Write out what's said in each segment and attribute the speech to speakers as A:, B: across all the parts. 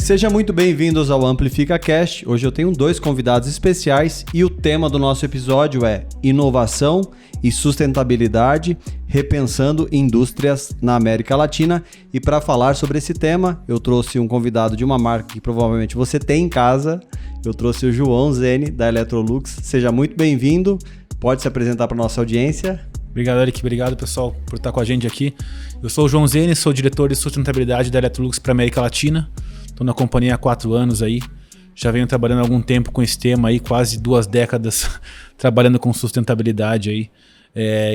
A: Sejam muito bem-vindos ao Amplifica Cast. Hoje eu tenho dois convidados especiais e o tema do nosso episódio é inovação e sustentabilidade, repensando indústrias na América Latina. E para falar sobre esse tema, eu trouxe um convidado de uma marca que provavelmente você tem em casa. Eu trouxe o João Zene, da Electrolux. Seja muito bem-vindo. Pode se apresentar para a nossa audiência.
B: Obrigado, Eric. Obrigado, pessoal, por estar com a gente aqui. Eu sou o João Zene, sou diretor de sustentabilidade da Electrolux para a América Latina. Estou na companhia há 4 anos aí. Já venho trabalhando há algum tempo com esse tema aí, quase 2 décadas trabalhando com sustentabilidade aí.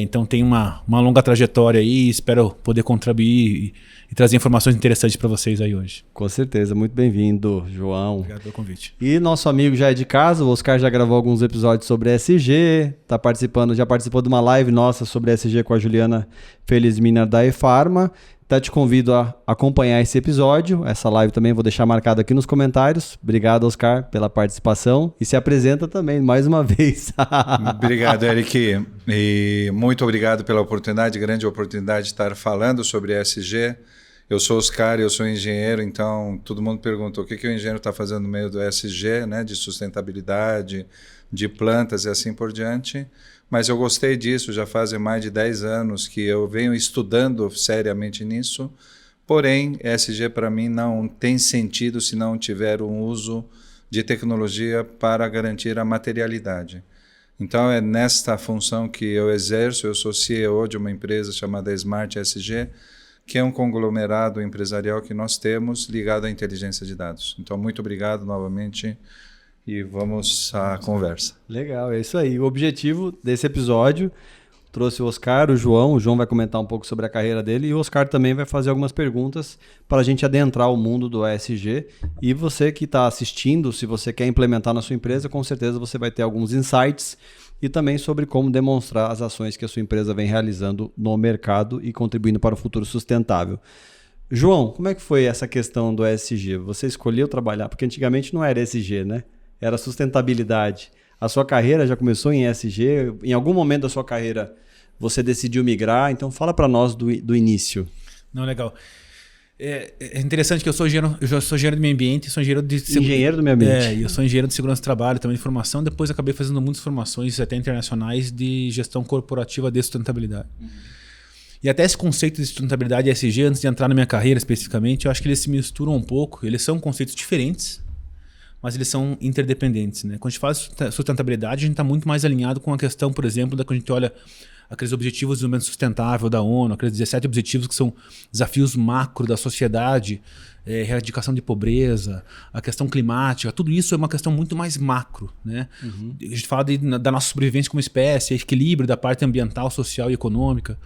B: Então tem uma longa trajetória aí e espero poder contribuir e trazer informações interessantes para vocês aí hoje.
A: Com certeza, muito bem-vindo, João.
B: Obrigado pelo convite.
A: E nosso amigo já é de casa, o Oscar já gravou alguns episódios sobre ESG, já participou de uma live nossa sobre ESG com a Juliana Felizmina da E-Pharma. Te convido a acompanhar esse episódio, essa live também vou deixar marcado aqui nos comentários. Obrigado, Oscar, pela participação e se apresenta também mais uma vez.
C: Obrigado, Eric, e muito obrigado pela oportunidade, grande oportunidade de estar falando sobre ESG. Eu sou Oscar, eu sou engenheiro, então todo mundo pergunta o que o engenheiro está fazendo no meio do ESG, né, de sustentabilidade, de plantas e assim por diante. Mas eu gostei disso, já fazem mais de 10 anos que eu venho estudando seriamente nisso, porém, ESG para mim não tem sentido se não tiver um uso de tecnologia para garantir a materialidade. Então é nesta função que eu exerço, eu sou CEO de uma empresa chamada Smart ESG, que é um conglomerado empresarial que nós temos ligado à inteligência de dados. Então muito obrigado novamente. E vamos à conversa.
A: Legal, é isso aí. O objetivo desse episódio, trouxe o Oscar, o João vai comentar um pouco sobre a carreira dele e o Oscar também vai fazer algumas perguntas para a gente adentrar o mundo do ESG. E você que está assistindo, se você quer implementar na sua empresa, com certeza você vai ter alguns insights e também sobre como demonstrar as ações que a sua empresa vem realizando no mercado e contribuindo para o futuro sustentável. João, como é que foi essa questão do ESG? Você escolheu trabalhar, porque antigamente não era ESG, né? Era sustentabilidade. A sua carreira já começou em ESG? Em algum momento da sua carreira você decidiu migrar? Então fala para nós do início.
B: Não, legal. É interessante que eu sou engenheiro do meio ambiente, sou engenheiro
A: do meio ambiente.
B: Eu sou engenheiro de segurança do trabalho, também de formação. Depois acabei fazendo muitas formações até internacionais de gestão corporativa de sustentabilidade. E até esse conceito de sustentabilidade e ESG, antes de entrar na minha carreira especificamente, eu acho que eles se misturam um pouco. Eles são conceitos diferentes, mas eles são interdependentes, né? Quando a gente fala de sustentabilidade, a gente está muito mais alinhado com a questão, por exemplo, quando a gente olha aqueles objetivos de desenvolvimento sustentável da ONU, aqueles 17 objetivos que são desafios macro da sociedade, erradicação de pobreza, a questão climática, tudo isso é uma questão muito mais macro, né? A gente fala da nossa sobrevivência como espécie, equilíbrio da parte ambiental, social e econômica.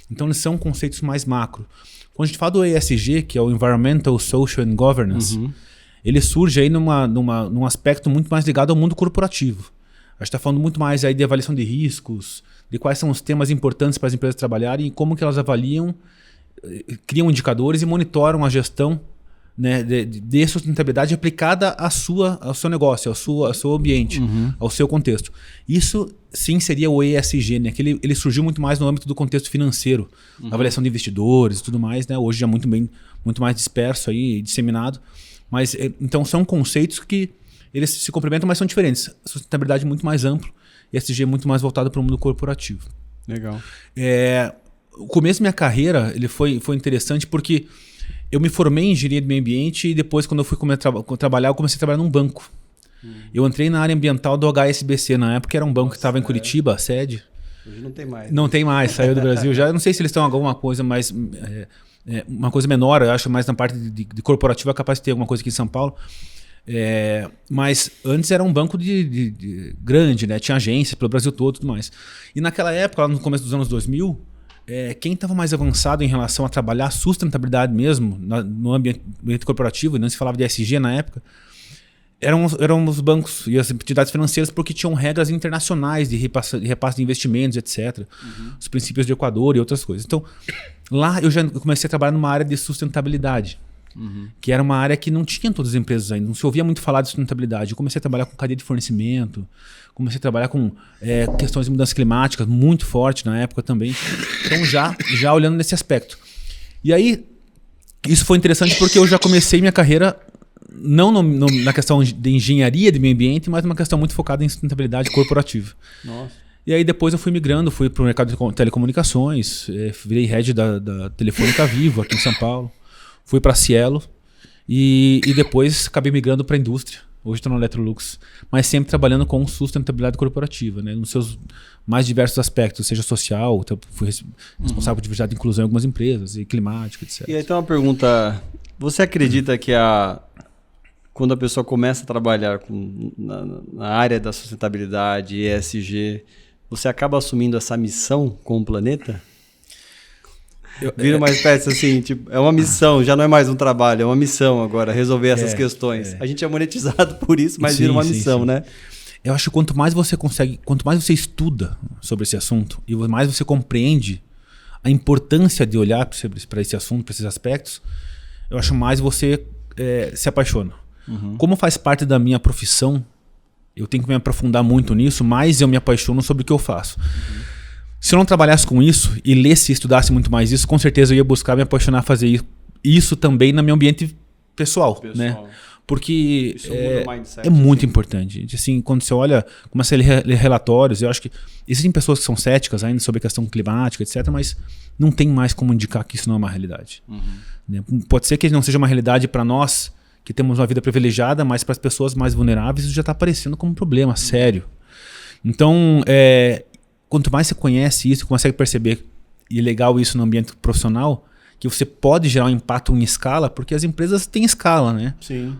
B: Então eles são conceitos mais macro. Quando a gente fala do ESG, que é o Environmental, Social and Governance, ele surge aí num aspecto muito mais ligado ao mundo corporativo. A gente está falando muito mais aí de avaliação de riscos, de quais são os temas importantes para as empresas trabalharem e como que elas avaliam, criam indicadores e monitoram a gestão, né, de sustentabilidade aplicada ao seu negócio, ao seu ambiente, ao seu contexto. Isso sim seria o ESG, né? Que ele surgiu muito mais no âmbito do contexto financeiro, avaliação de investidores e tudo mais, né? Hoje já muito mais disperso aí, disseminado. Mas então são conceitos que eles se complementam, mas são diferentes. Sustentabilidade muito mais amplo e ESG muito mais voltado para o mundo corporativo.
A: Legal.
B: O começo da minha carreira ele foi interessante porque eu me formei em engenharia do meio ambiente e depois, quando eu fui trabalhar, eu comecei a trabalhar num banco. Eu entrei na área ambiental do HSBC, na época era um banco que estava em Curitiba, a sede.
A: Hoje não tem mais.
B: Não tem mais, saiu do Brasil já. Eu não sei se eles estão alguma coisa mais... uma coisa menor, eu acho, mais na parte de corporativa, capaz de ter alguma coisa aqui em São Paulo. Mas antes era um banco de grande, né? Tinha agências pelo Brasil todo e tudo mais. E naquela época, lá no começo dos anos 2000, quem estava mais avançado em relação a trabalhar a sustentabilidade mesmo no ambiente corporativo, e não se falava de ESG na época, eram os bancos e as entidades financeiras, porque tinham regras internacionais de repasse de investimentos, etc. Os princípios de Equador e outras coisas. Então, lá eu comecei a trabalhar numa área de sustentabilidade, que era uma área que não tinha em todas as empresas ainda, não se ouvia muito falar de sustentabilidade. Eu comecei a trabalhar com cadeia de fornecimento, comecei a trabalhar com questões de mudanças climáticas, muito forte na época também. Então, já olhando nesse aspecto. E aí, isso foi interessante porque eu já comecei minha carreira não na questão de engenharia de meio ambiente, mas uma questão muito focada em sustentabilidade corporativa.
A: Nossa.
B: E aí depois eu fui migrando, fui para o mercado de telecomunicações, virei head da Telefônica Vivo aqui em São Paulo, fui para a Cielo e depois acabei migrando para a indústria. Hoje estou na Electrolux, mas sempre trabalhando com sustentabilidade corporativa, né, nos seus mais diversos aspectos, seja social, fui responsável por diversidade e inclusão em algumas empresas, e climática, etc.
A: E aí tem uma pergunta, você acredita que quando a pessoa começa a trabalhar na área da sustentabilidade, ESG, você acaba assumindo essa missão com o planeta? Vira uma espécie assim, tipo, é uma missão, já não é mais um trabalho, é uma missão agora, resolver essas questões. A gente é monetizado por isso, mas vira uma missão, né?
B: Eu acho que quanto mais você estuda sobre esse assunto e mais você compreende a importância de olhar para esse assunto, para esses aspectos, eu acho mais você se apaixona. Como faz parte da minha profissão, eu tenho que me aprofundar muito nisso, mas eu me apaixono sobre o que eu faço. Se eu não trabalhasse com isso e lesse e estudasse muito mais isso, com certeza eu ia buscar me apaixonar a fazer isso também no meu ambiente pessoal. Né? Porque é muito importante. Assim, quando você olha, começa a ler relatórios, eu acho que existem pessoas que são céticas ainda sobre a questão climática, etc., mas não tem mais como indicar que isso não é uma realidade. Né? Pode ser que não seja uma realidade para nós, que temos uma vida privilegiada, mas para as pessoas mais vulneráveis isso já está aparecendo como um problema sério. Então, quanto mais você conhece isso, consegue perceber, e é legal isso no ambiente profissional, que você pode gerar um impacto em escala, porque as empresas têm escala, né?
A: Sim.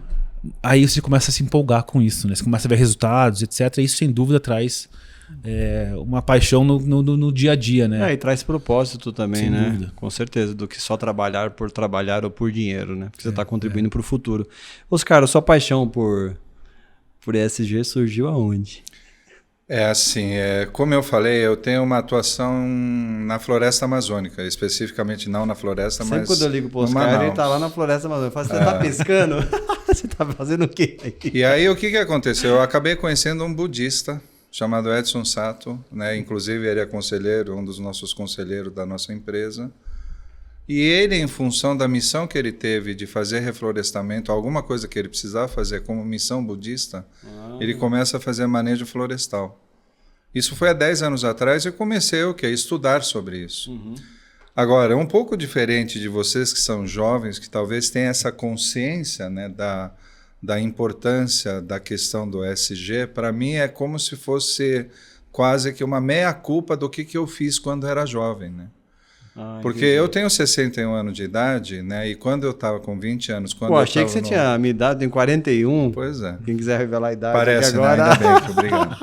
B: Aí você começa a se empolgar com isso, né? Você começa a ver resultados, etc. E isso, sem dúvida, traz uma paixão no dia a dia, né?
A: E traz propósito também,
B: sem
A: né?
B: dúvida.
A: Com certeza, do que só trabalhar por trabalhar ou por dinheiro, né? Porque você está contribuindo para o futuro. Oscar, a sua paixão por ESG surgiu aonde?
C: Assim, como eu falei, eu tenho uma atuação na floresta amazônica, especificamente não na floresta,
A: Sempre
C: mas
A: quando eu ligo pro Oscar, ele tá lá na floresta amazônica. Você tá pescando? Você tá fazendo o quê?
C: E aí, o que aconteceu? Eu acabei conhecendo um budista chamado Edson Sato, né? Inclusive ele é conselheiro, um dos nossos conselheiros da nossa empresa. E ele, em função da missão que ele teve de fazer reflorestamento, alguma coisa que ele precisava fazer como missão budista, ele começa a fazer manejo florestal. Isso foi há 10 anos atrás e eu comecei a estudar sobre isso. Agora, um pouco diferente de vocês que são jovens, que talvez tenham essa consciência, né, da importância da questão do ESG, para mim é como se fosse quase que uma meia-culpa do que eu fiz quando era jovem, né? Porque eu tenho 61 anos de idade, né? E quando eu estava com 20 anos...
A: achei que você tinha a minha idade, tem 41.
C: Pois é.
A: Quem quiser revelar a idade...
C: Parece,
A: agora...
C: né? Ainda bem, que obrigado.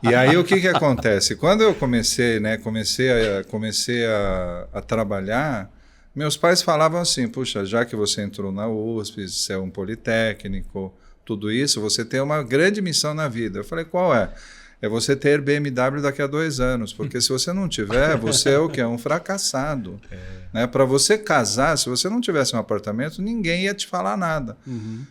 C: E aí o que acontece? Quando eu comecei, né? Comecei a trabalhar, meus pais falavam assim, puxa, já que você entrou na USP, você é um politécnico, tudo isso, você tem uma grande missão na vida. Eu falei, qual é? É você ter BMW daqui a 2 anos, porque se você não tiver, você é o quê? Um fracassado. Né? Para você casar, se você não tivesse um apartamento, ninguém ia te falar nada.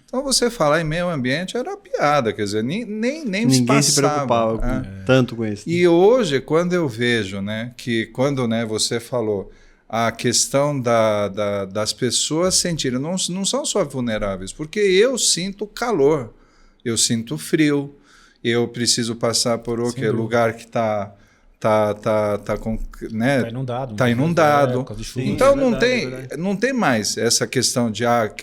C: Então você falar em meio ambiente era piada, quer dizer, nem
A: ninguém se preocupava tanto com isso.
C: E hoje, quando eu vejo, né, que quando, né, você falou a questão das pessoas sentirem, não são só vulneráveis, porque eu sinto calor, eu sinto frio, eu preciso passar por lugar que está inundado. Tá inundado. Então não tem mais essa questão de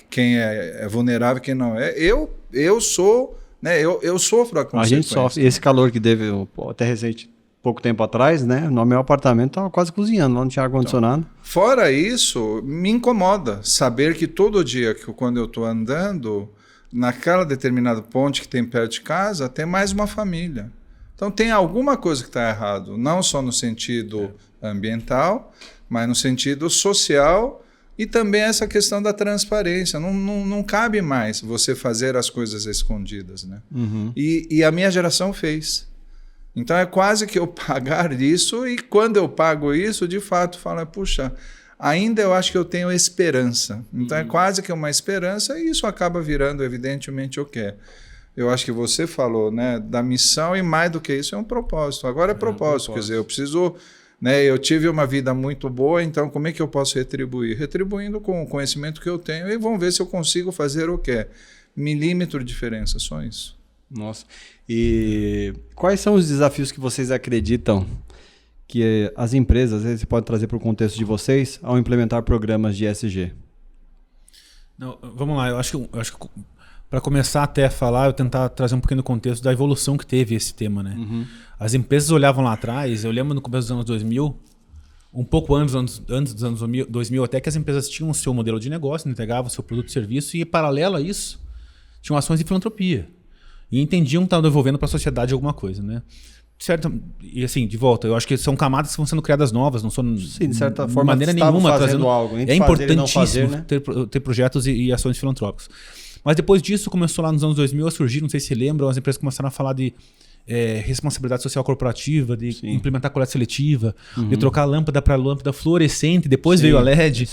C: quem é vulnerável e quem não é. Eu sou, né? Eu sofro a consequência.
A: A gente sofre. Esse calor que teve até recente, pouco tempo atrás, né? No meu apartamento estava quase cozinhando, lá não tinha ar-condicionado.
C: Então, fora isso, me incomoda saber que todo dia quando eu estou andando, naquela determinada ponte que tem perto de casa, tem mais uma família. Então tem alguma coisa que está errado, não só no sentido ambiental, mas no sentido social e também essa questão da transparência. Não cabe mais você fazer as coisas escondidas, né? E a minha geração fez. Então é quase que eu pagar isso, e quando eu pago isso, de fato, falo, puxa, ainda eu acho que eu tenho esperança. Então é quase que uma esperança, e isso acaba virando, evidentemente, o quê? Eu acho que você falou, né, da missão, e mais do que isso é um propósito. Agora é propósito, quer dizer, eu preciso, né, eu tive uma vida muito boa, então como é que eu posso retribuir? Retribuindo com o conhecimento que eu tenho, e vamos ver se eu consigo fazer o quê? milímetro de diferença, só isso.
A: Nossa. E quais são os desafios que vocês acreditam que as empresas, às vezes, podem trazer para o contexto de vocês ao implementar programas de ESG?
B: Não, vamos lá, eu acho que para começar até a falar, eu tentar trazer um pequeno contexto da evolução que teve esse tema, né? As empresas olhavam lá atrás, eu lembro no começo dos anos 2000, um pouco antes dos anos 2000, até que as empresas tinham o seu modelo de negócio, entregavam o seu produto e serviço, e paralelo a isso, tinham ações de filantropia. E entendiam que estavam devolvendo para a sociedade alguma coisa, né? Certo, e assim, de volta, eu acho que são camadas que vão sendo criadas novas, não são
A: Sim, de certa forma,
B: maneira nenhuma
A: trazendo algo.
B: É importantíssimo
A: fazer, né?
B: ter projetos e ações filantrópicas. Mas depois disso, começou lá nos anos 2000 a surgir, não sei se lembram, as empresas começaram a falar de responsabilidade social corporativa, de implementar coleta seletiva, de trocar a lâmpada para lâmpada fluorescente, depois veio a LED.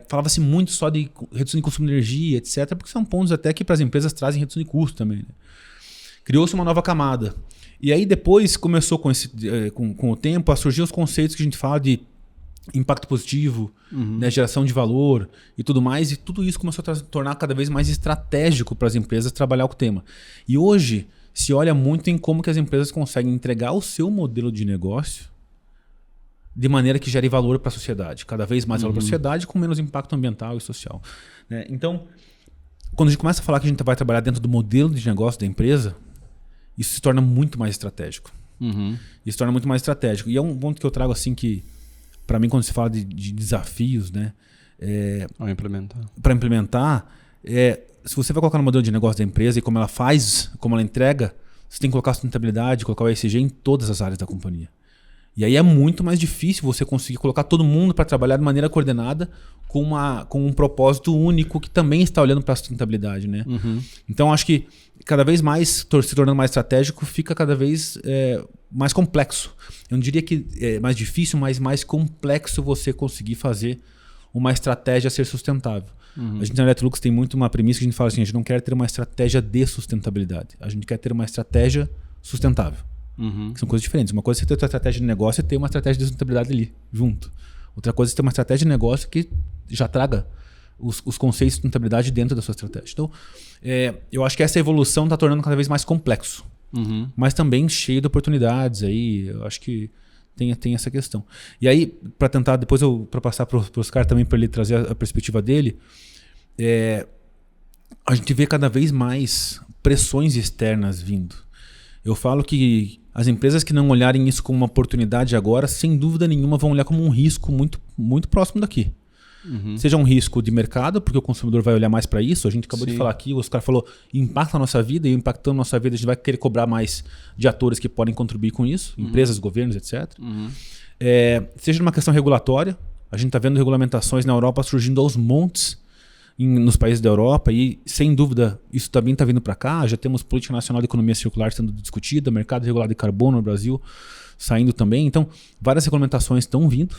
B: Falava-se muito só de redução de consumo de energia, etc., porque são pontos até que para as empresas trazem redução de custo também. Né? Criou-se uma nova camada. E aí depois começou com o tempo a surgir os conceitos que a gente fala de impacto positivo, né, geração de valor e tudo mais. E tudo isso começou a tornar cada vez mais estratégico para as empresas trabalhar com o tema. E hoje se olha muito em como que as empresas conseguem entregar o seu modelo de negócio de maneira que gere valor para a sociedade. Cada vez mais valor para a sociedade com menos impacto ambiental e social. Né? Então, quando a gente começa a falar que a gente vai trabalhar dentro do modelo de negócio da empresa, isso se torna muito mais estratégico. Isso se torna muito mais estratégico. E é um ponto que eu trago assim que, para mim, quando se fala de desafios, né, para implementar, se você vai colocar no modelo de negócio da empresa e como ela faz, como ela entrega, você tem que colocar a sustentabilidade, colocar o ESG em todas as áreas da companhia. E aí é muito mais difícil você conseguir colocar todo mundo para trabalhar de maneira coordenada com um propósito único que também está olhando para a sustentabilidade. Né? Então, acho que cada vez mais, se tornando mais estratégico, fica cada vez mais complexo. Eu não diria que é mais difícil, mas mais complexo você conseguir fazer uma estratégia ser sustentável. A gente na Electrolux tem muito uma premissa que a gente fala assim, a gente não quer ter uma estratégia de sustentabilidade, a gente quer ter uma estratégia sustentável. Que são coisas diferentes. Uma coisa é você ter uma estratégia de negócio e ter uma estratégia de sustentabilidade ali, junto. Outra coisa é ter uma estratégia de negócio que já traga os conceitos de sustentabilidade dentro da sua estratégia. Então, eu acho que essa evolução está tornando cada vez mais complexo, mas também cheio de oportunidades. Aí, eu acho que tem essa questão. E aí, para tentar, depois para passar para o Oscar também, para ele trazer a perspectiva dele, a gente vê cada vez mais pressões externas vindo. Eu falo que as empresas que não olharem isso como uma oportunidade agora, sem dúvida nenhuma, vão olhar como um risco muito, muito próximo daqui. Seja um risco de mercado, porque o consumidor vai olhar mais para isso. A gente acabou de falar aqui, o Oscar falou, impacta a nossa vida, e impactando a nossa vida, a gente vai querer cobrar mais de atores que podem contribuir com isso, empresas, governos, etc. Seja uma questão regulatória, a gente está vendo regulamentações na Europa surgindo aos montes nos países da Europa, e sem dúvida isso também está vindo para cá. Já temos política nacional de economia circular sendo discutida, mercado regulado de carbono no Brasil saindo também. Então, várias regulamentações estão vindo.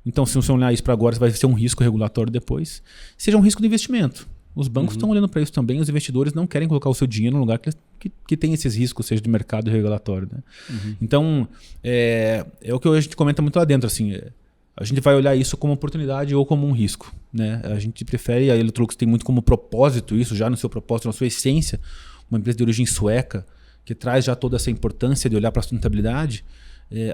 B: Então, se você olhar isso para agora, vai ser um risco regulatório depois. Seja um risco de investimento. Os bancos estão olhando para isso também. Os investidores não querem colocar o seu dinheiro num lugar que tem esses riscos, seja de mercado e regulatório. Né? Então, é o que a gente comenta muito lá dentro. Assim, a gente vai olhar isso como oportunidade ou como um risco. Né? A gente prefere, a Electrolux tem muito como propósito isso, já no seu propósito, na sua essência, uma empresa de origem sueca, que traz já toda essa importância de olhar para a sustentabilidade.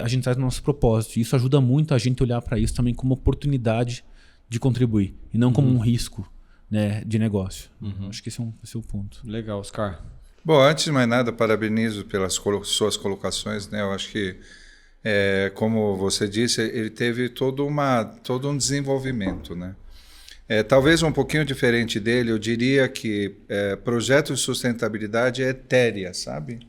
B: A gente traz no nosso propósito. E isso ajuda muito a gente a olhar para isso também como oportunidade de contribuir, e não como um risco, né, de negócio. Acho que esse é o ponto.
A: Legal, Oscar.
C: Bom, antes de mais nada, parabenizo pelas suas colocações. Né? Eu acho que, como você disse, ele teve todo um desenvolvimento. Né? Talvez um pouquinho diferente dele, eu diria que projeto de sustentabilidade é etérea, sabe?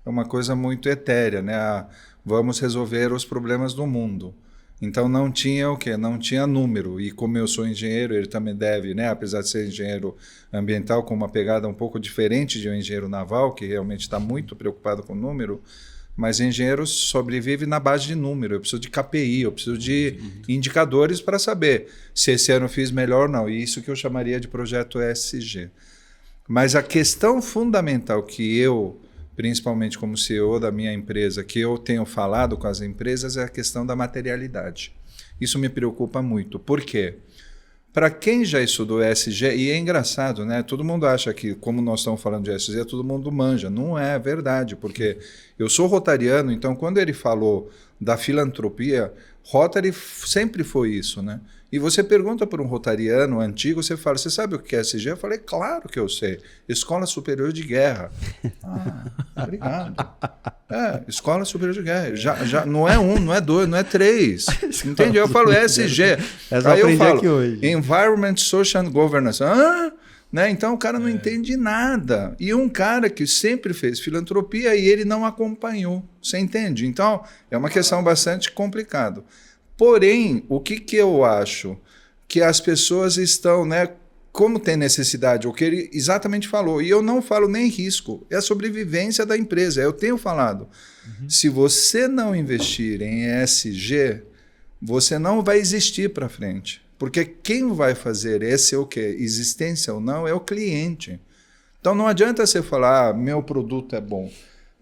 C: É uma coisa muito etérea, né? Vamos resolver os problemas do mundo. Então não tinha o quê? Não tinha número. E como eu sou engenheiro, ele também deve, né? Apesar de ser engenheiro ambiental, com uma pegada um pouco diferente de um engenheiro naval, que realmente está muito preocupado com número, mas engenheiro sobrevive na base de número. Eu preciso de KPI, eu preciso de indicadores para saber se esse ano fiz melhor ou não. E isso que eu chamaria de projeto ESG. Mas a questão fundamental que eu, principalmente como CEO da minha empresa, que eu tenho falado com as empresas, é a questão da materialidade. Isso me preocupa muito. Por quê? Para quem já estudou ESG, e é engraçado, né? Todo mundo acha que, como nós estamos falando de ESG, todo mundo manja. Não é verdade, porque eu sou rotariano, então quando ele falou da filantropia, Rotary sempre foi isso, né? E você pergunta para um rotariano antigo, você fala, você sabe o que é ESG? Eu falei, claro que eu sei. Escola Superior de Guerra. Ah, obrigado. Escola Superior de Guerra. Já, não é 1, não é 2, não é 3. Entende? Eu falo ESG. Aí eu falo Environment, Social and Governance. Né? Então o cara não entende nada. E um cara que sempre fez filantropia e ele não acompanhou. Você entende? Então é uma questão bastante complicada. Porém, o que eu acho? Que as pessoas estão, né, como tem necessidade, o que ele exatamente falou, e eu não falo nem risco, é a sobrevivência da empresa, eu tenho falado. Se você não investir em ESG, você não vai existir para frente, porque quem vai fazer esse o quê? Existência ou não é o cliente. Então não adianta você falar, meu produto é bom.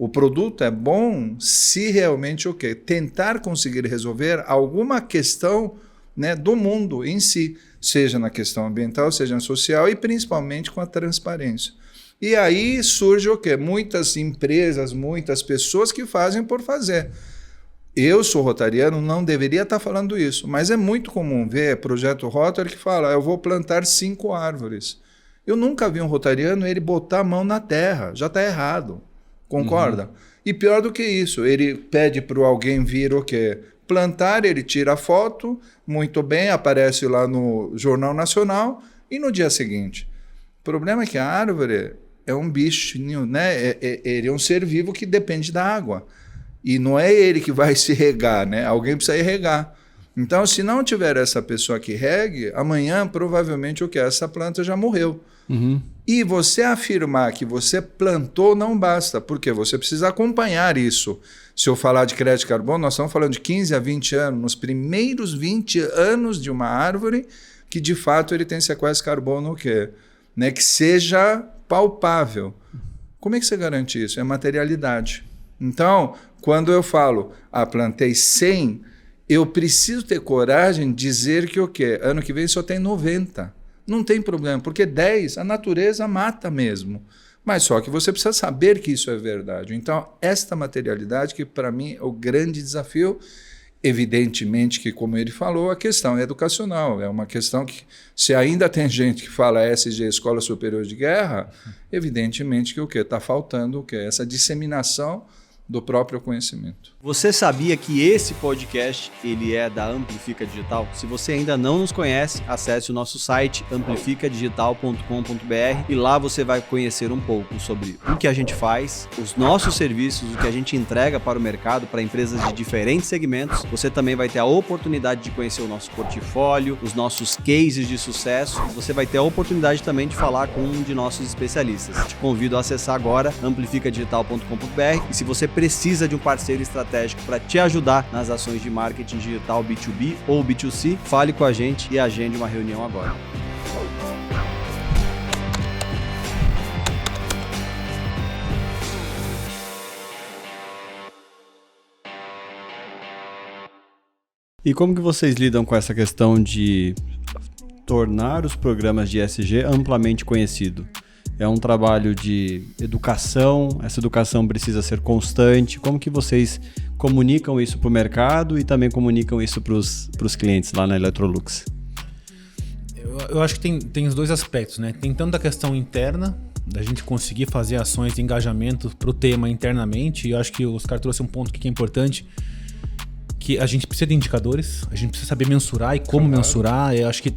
C: O produto é bom se realmente o quê? Tentar conseguir resolver alguma questão, né, do mundo em si, seja na questão ambiental, seja na social e principalmente com a transparência. E aí surge o quê? Muitas empresas, muitas pessoas que fazem por fazer. Eu sou rotariano, não deveria estar falando isso, mas é muito comum ver projeto Rotary que fala, eu vou plantar 5 árvores. Eu nunca vi um rotariano ele botar a mão na terra, já está errado. Concorda? E pior do que isso, ele pede para alguém vir o quê? Plantar, ele tira a foto, muito bem, aparece lá no Jornal Nacional e no dia seguinte. O problema é que a árvore é um bichinho, né? Ele é um ser vivo que depende da água. E não é ele que vai se regar, né? Alguém precisa ir regar. Então, se não tiver essa pessoa que regue, amanhã provavelmente o quê? Essa planta já morreu. E você afirmar que você plantou não basta, porque você precisa acompanhar isso. Se eu falar de crédito de carbono, nós estamos falando de 15 a 20 anos, nos primeiros 20 anos de uma árvore, que de fato ele tem sequestro de carbono que, né, que seja palpável. Como é que você garante isso? É materialidade. Então, quando eu falo, plantei 100, eu preciso ter coragem de dizer que o quê? Ano que vem só tem 90. Não tem problema, porque 10 a natureza mata mesmo. Mas só que você precisa saber que isso é verdade. Então, esta materialidade que para mim é o grande desafio, evidentemente que, como ele falou, a questão é educacional. É uma questão que, se ainda tem gente que fala ESG, Escola Superior de Guerra, evidentemente que o quê? Está faltando o quê? Essa disseminação do próprio conhecimento.
A: Você sabia que esse podcast ele é da Amplifica Digital? Se você ainda não nos conhece, acesse o nosso site amplificadigital.com.br e lá você vai conhecer um pouco sobre o que a gente faz, os nossos serviços, o que a gente entrega para o mercado, para empresas de diferentes segmentos. Você também vai ter a oportunidade de conhecer o nosso portfólio, os nossos cases de sucesso. Você vai ter a oportunidade também de falar com um de nossos especialistas. Te convido a acessar agora amplificadigital.com.br e se você precisa de um parceiro estratégico para te ajudar nas ações de marketing digital B2B ou B2C, fale com a gente e agende uma reunião agora. E como que vocês lidam com essa questão de tornar os programas de ESG amplamente conhecidos? É um trabalho de educação, essa educação precisa ser constante. Como que vocês comunicam isso para o mercado e também comunicam isso para os clientes lá na Electrolux?
B: Eu acho que tem os dois aspectos, né? Tem tanto a questão interna, da gente conseguir fazer ações de engajamento para o tema internamente, e eu acho que o Oscar trouxe um ponto que é importante, que a gente precisa de indicadores, a gente precisa saber mensurar e como mensurar. Eu acho que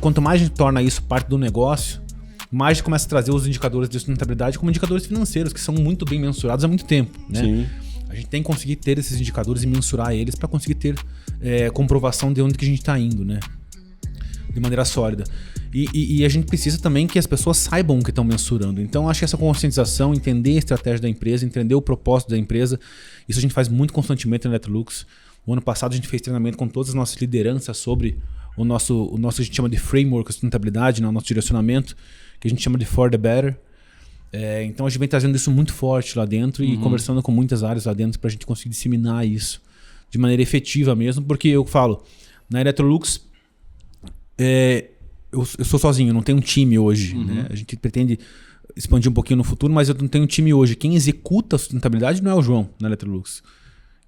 B: quanto mais a gente torna isso parte do negócio, mais a gente começa a trazer os indicadores de sustentabilidade como indicadores financeiros, que são muito bem mensurados há muito tempo, né? Sim. A gente tem que conseguir ter esses indicadores e mensurar eles para conseguir ter comprovação de onde que a gente está indo, né? De maneira sólida. E a gente precisa também que as pessoas saibam o que estão mensurando. Então, acho que essa conscientização, entender a estratégia da empresa, entender o propósito da empresa, isso a gente faz muito constantemente na Electrolux. O ano passado a gente fez treinamento com todas as nossas lideranças sobre o nosso a gente chama de framework de sustentabilidade, né? O nosso direcionamento, que a gente chama de For the Better. Então a gente vem trazendo isso muito forte lá dentro e conversando com muitas áreas lá dentro para a gente conseguir disseminar isso de maneira efetiva mesmo, porque eu falo, na Electrolux eu sou sozinho, não tenho um time hoje. Né? A gente pretende expandir um pouquinho no futuro, mas eu não tenho um time hoje. Quem executa a sustentabilidade não é o João na Electrolux.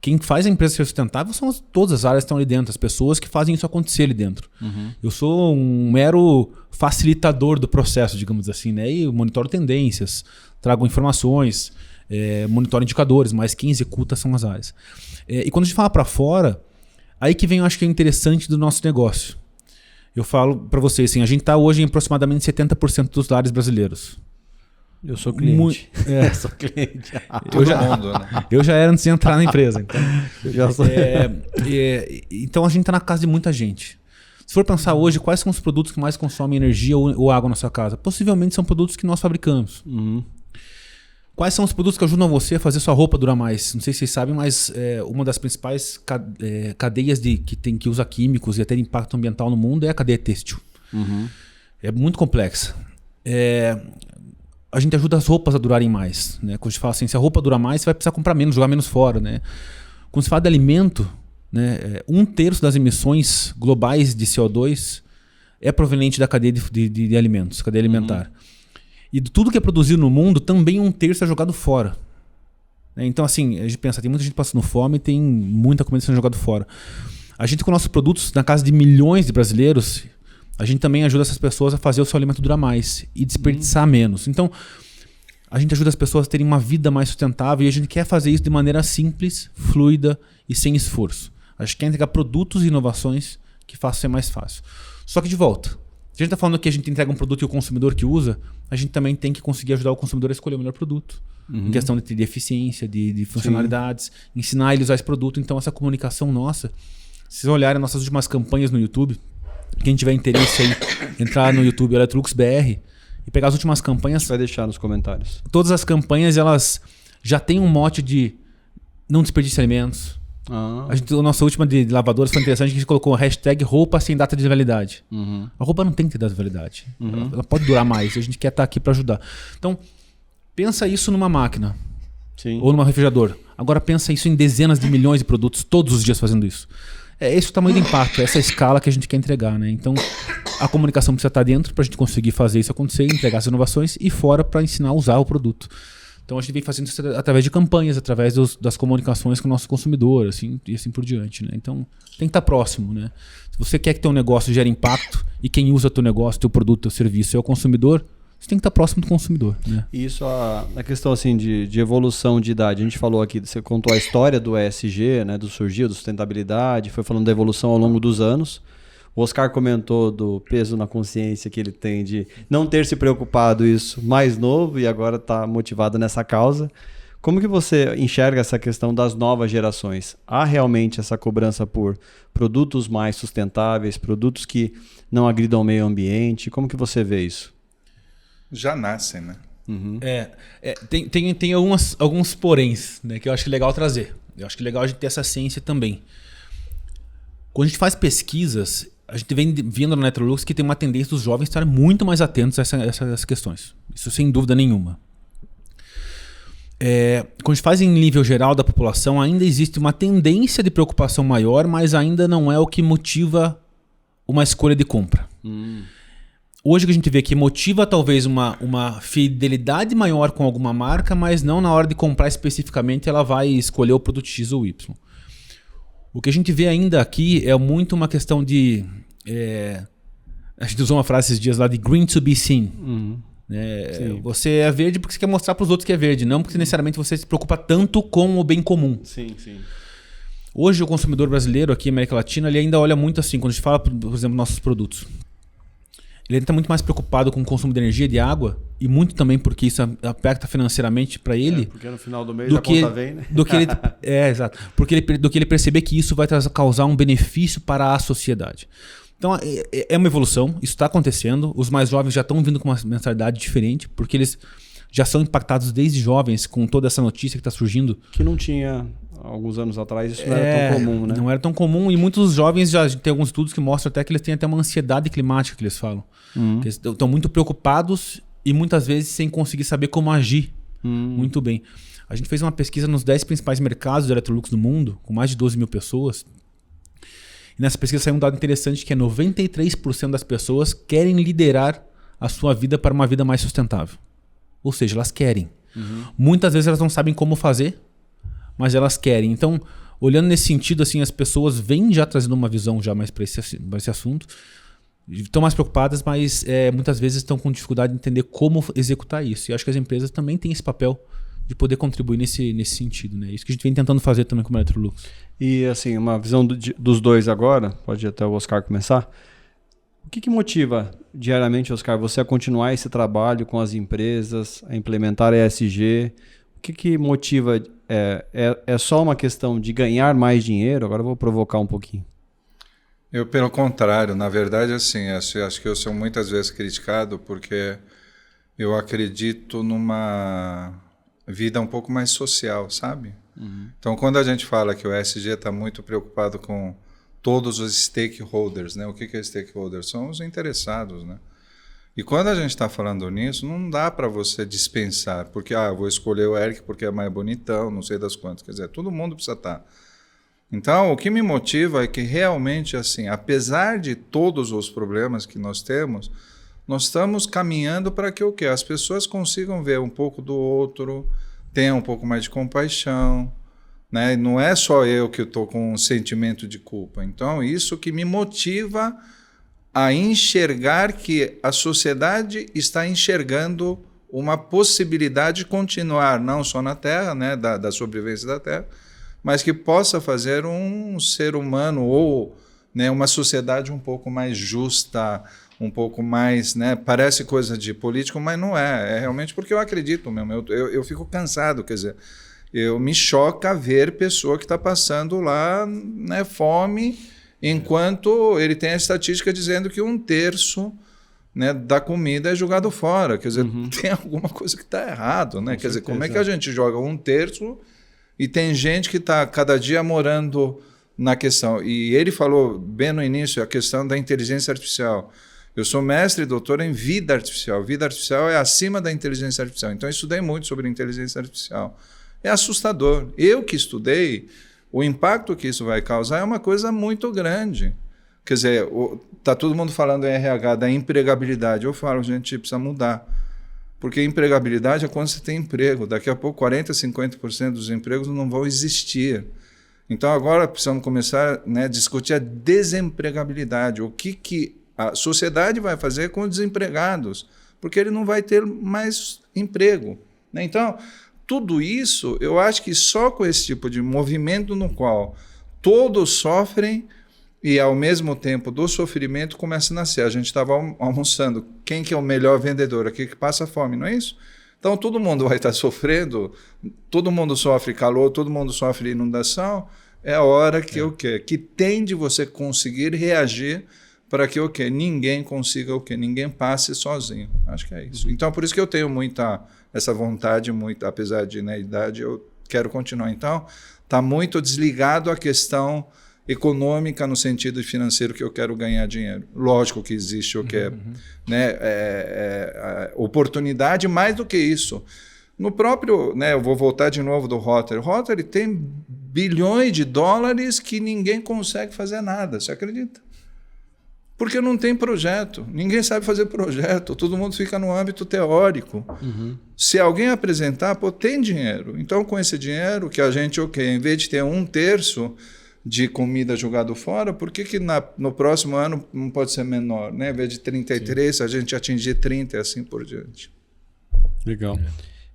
B: Quem faz a empresa ser sustentável são todas as áreas que estão ali dentro, as pessoas que fazem isso acontecer ali dentro. Eu sou um mero facilitador do processo, digamos assim, né? E eu monitoro tendências, trago informações, monitoro indicadores, mas quem executa são as áreas. E quando a gente fala para fora, aí que vem, eu acho que é interessante do nosso negócio. Eu falo para vocês, assim, a gente está hoje em aproximadamente 70% dos lares brasileiros.
A: Eu sou cliente.
B: Eu
A: sou cliente.
B: Eu já era antes de entrar na empresa. Então,
A: eu já sou.
B: Então a gente está na casa de muita gente. Se for pensar hoje, quais são os produtos que mais consomem energia ou água na sua casa? Possivelmente são produtos que nós fabricamos. Quais são os produtos que ajudam você a fazer sua roupa durar mais? Não sei se vocês sabem, mas uma das principais cadeias que usa químicos e até impacto ambiental no mundo é a cadeia têxtil. É muito complexa. A gente ajuda as roupas a durarem mais. Né? Quando a gente fala assim, se a roupa dura mais, você vai precisar comprar menos, jogar menos fora. Né? Quando se fala de alimento, né, 1/3 das emissões globais de CO2 é proveniente da cadeia de alimentos, cadeia alimentar. E de tudo que é produzido no mundo, também 1/3 é jogado fora. Então, assim, a gente pensa, tem muita gente passando fome e tem muita comida sendo jogada fora. A gente, com nossos produtos, na casa de milhões de brasileiros, a gente também ajuda essas pessoas a fazer o seu alimento durar mais e desperdiçar menos. Então, a gente ajuda as pessoas a terem uma vida mais sustentável e a gente quer fazer isso de maneira simples, fluida e sem esforço. A gente quer entregar produtos e inovações que façam ser mais fácil. Só que, de volta, se a gente está falando que a gente entrega um produto e o consumidor que usa, a gente também tem que conseguir ajudar o consumidor a escolher o melhor produto. Em questão de eficiência, de funcionalidades, ensinar ele a usar esse produto. Então, essa comunicação nossa, se vocês olharem nossas últimas campanhas no YouTube, quem tiver interesse aí, entrar no YouTube Electrolux BR e pegar as últimas campanhas. A gente
A: vai deixar nos comentários.
B: Todas as campanhas, elas já têm um mote de não desperdice alimentos. A nossa última de lavadoras foi interessante, que a gente colocou a hashtag roupa sem data de validade. A roupa não tem que ter data de validade. Ela pode durar mais. A gente quer estar aqui para ajudar. Então, pensa isso numa máquina. Ou num refrigerador. Agora pensa isso em dezenas de milhões de produtos todos os dias fazendo isso. Esse é o tamanho do impacto, essa é a escala que a gente quer entregar. Né? Então, a comunicação precisa estar dentro para a gente conseguir fazer isso acontecer, entregar as inovações e fora para ensinar a usar o produto. Então, a gente vem fazendo isso através de campanhas, através das comunicações com o nosso consumidor, assim, e assim por diante. Né? Então, tem que estar próximo. Né? Se você quer que teu negócio gere impacto e quem usa teu negócio, teu produto, teu serviço é o consumidor, você tem que estar próximo do consumidor. Né?
A: Isso, na questão assim, de evolução de idade, a gente falou aqui, você contou a história do ESG, né, do surgir, da sustentabilidade, foi falando da evolução ao longo dos anos. O Oscar comentou do peso na consciência que ele tem de não ter se preocupado isso mais novo e agora está motivado nessa causa. Como que você enxerga essa questão das novas gerações? Há realmente essa cobrança por produtos mais sustentáveis, produtos que não agridam o meio ambiente? Como que você vê isso?
C: Já nascem, né?
B: Tem alguns poréns, né, que eu acho que é legal trazer. Eu acho que é legal a gente ter essa ciência também. Quando a gente faz pesquisas, a gente vem vendo na Electrolux que tem uma tendência dos jovens estarem muito mais atentos a essas questões. Isso sem dúvida nenhuma. Quando a gente faz em nível geral da população, ainda existe uma tendência de preocupação maior, mas ainda não é o que motiva uma escolha de compra. Hoje o que a gente vê que motiva talvez uma fidelidade maior com alguma marca, mas não na hora de comprar especificamente ela vai escolher o produto X ou Y. O que a gente vê ainda aqui é muito uma questão de... a gente usou uma frase esses dias lá de green to be seen. Você é verde porque você quer mostrar para os outros que é verde, não porque necessariamente você se preocupa tanto com o bem comum. Hoje o consumidor brasileiro aqui na América Latina ele ainda olha muito assim, quando a gente fala, por exemplo, nossos produtos. Ele está muito mais preocupado com o consumo de energia e de água, e muito também porque isso aperta financeiramente para ele.
A: Porque no final do mês a conta vem, né?
B: Exato. Do que ele perceber que isso vai causar um benefício para a sociedade. Então é uma evolução, isso está acontecendo. Os mais jovens já estão vindo com uma mentalidade diferente, porque eles já são impactados desde jovens com toda essa notícia que está surgindo.
A: Que não tinha... Alguns anos atrás isso não era tão comum, né? Não
B: era tão comum e muitos jovens já tem alguns estudos que mostram até que eles têm até uma ansiedade climática que eles falam. Que eles estão muito preocupados e muitas vezes sem conseguir saber como agir muito bem. A gente fez uma pesquisa nos 10 principais mercados de Electrolux do mundo, com mais de 12 mil pessoas. E nessa pesquisa saiu um dado interessante que é 93% das pessoas querem liderar a sua vida para uma vida mais sustentável. Ou seja, elas querem. Muitas vezes elas não sabem como fazer, mas elas querem. Então, olhando nesse sentido, assim, as pessoas vêm já trazendo uma visão já mais para esse assunto. Estão mais preocupadas, mas muitas vezes estão com dificuldade de entender como executar isso. E acho que as empresas também têm esse papel de poder contribuir nesse sentido, né? Isso que a gente vem tentando fazer também com o Electrolux.
A: E assim, uma visão dos dois agora, pode até o Oscar começar. O que motiva diariamente, Oscar, você a continuar esse trabalho com as empresas, a implementar a ESG? O que motiva? É só uma questão de ganhar mais dinheiro? Agora eu vou provocar um pouquinho.
C: Eu, pelo contrário, na verdade, assim, acho que eu sou muitas vezes criticado porque eu acredito numa vida um pouco mais social, sabe? Então, quando a gente fala que o ESG está muito preocupado com todos os stakeholders, né? O que é stakeholders? São os interessados, né? E quando a gente está falando nisso, não dá para você dispensar, porque eu vou escolher o Eric porque é mais bonitão, não sei das quantas. Quer dizer, todo mundo precisa estar. Então, o que me motiva é que realmente, assim, apesar de todos os problemas que nós temos, nós estamos caminhando para que o quê? As pessoas consigam ver um pouco do outro, tenham um pouco mais de compaixão, né? Não é só eu que estou com um sentimento de culpa. Então, isso que me motiva a enxergar que a sociedade está enxergando uma possibilidade de continuar, não só na Terra, né? da sobrevivência da Terra, mas que possa fazer um ser humano ou, né, uma sociedade um pouco mais justa, um pouco mais, né, parece coisa de político, mas não é. É realmente porque eu acredito mesmo. Eu fico cansado, quer dizer, me choca ver pessoa que está passando lá, né, fome, enquanto ele tem a estatística dizendo que 1/3, né, da comida é jogado fora. Quer dizer, tem alguma coisa que está errado, né? Quer dizer, como é que a gente joga 1/3 e tem gente que está cada dia morando na questão? E ele falou bem no início a questão da inteligência artificial. Eu sou mestre e doutor em vida artificial. Vida artificial é acima da inteligência artificial. Então, eu estudei muito sobre inteligência artificial. É assustador. Eu que estudei, o impacto que isso vai causar é uma coisa muito grande. Quer dizer, está todo mundo falando em RH, da empregabilidade. Eu falo, gente, precisa mudar. Porque empregabilidade é quando você tem emprego. Daqui a pouco, 40%, 50% dos empregos não vão existir. Então, agora precisamos começar, né, a discutir a desempregabilidade. O que a sociedade vai fazer com os desempregados, porque ele não vai ter mais emprego, né? Então, tudo isso, eu acho que só com esse tipo de movimento no qual todos sofrem e, ao mesmo tempo, do sofrimento começa a nascer. A gente estava almoçando. Quem que é o melhor vendedor? Aquele que passa fome, não é isso? Então, todo mundo vai estar sofrendo, todo mundo sofre calor, todo mundo sofre inundação. É a hora que o quê? Que tem de você conseguir reagir para que o quê? Ninguém consiga o quê? Ninguém passe sozinho. Acho que é isso. Então, por isso que eu tenho muita essa vontade, apesar de na idade, eu quero continuar. Então, está muito desligado a questão econômica no sentido financeiro que eu quero ganhar dinheiro. Lógico que existe o que né, oportunidade, mais do que isso. No próprio, né, eu vou voltar de novo do Rotary. O Rotary tem bilhões de dólares que ninguém consegue fazer nada. Você acredita? Porque não tem projeto. Ninguém sabe fazer projeto. Todo mundo fica no âmbito teórico. Se alguém apresentar, tem dinheiro. Então, com esse dinheiro que a gente, em vez de ter 1/3 de comida jogado fora, por que no próximo ano não pode ser menor? Né? Em vez de 33, a gente atingir 30 e assim por diante.
A: Legal.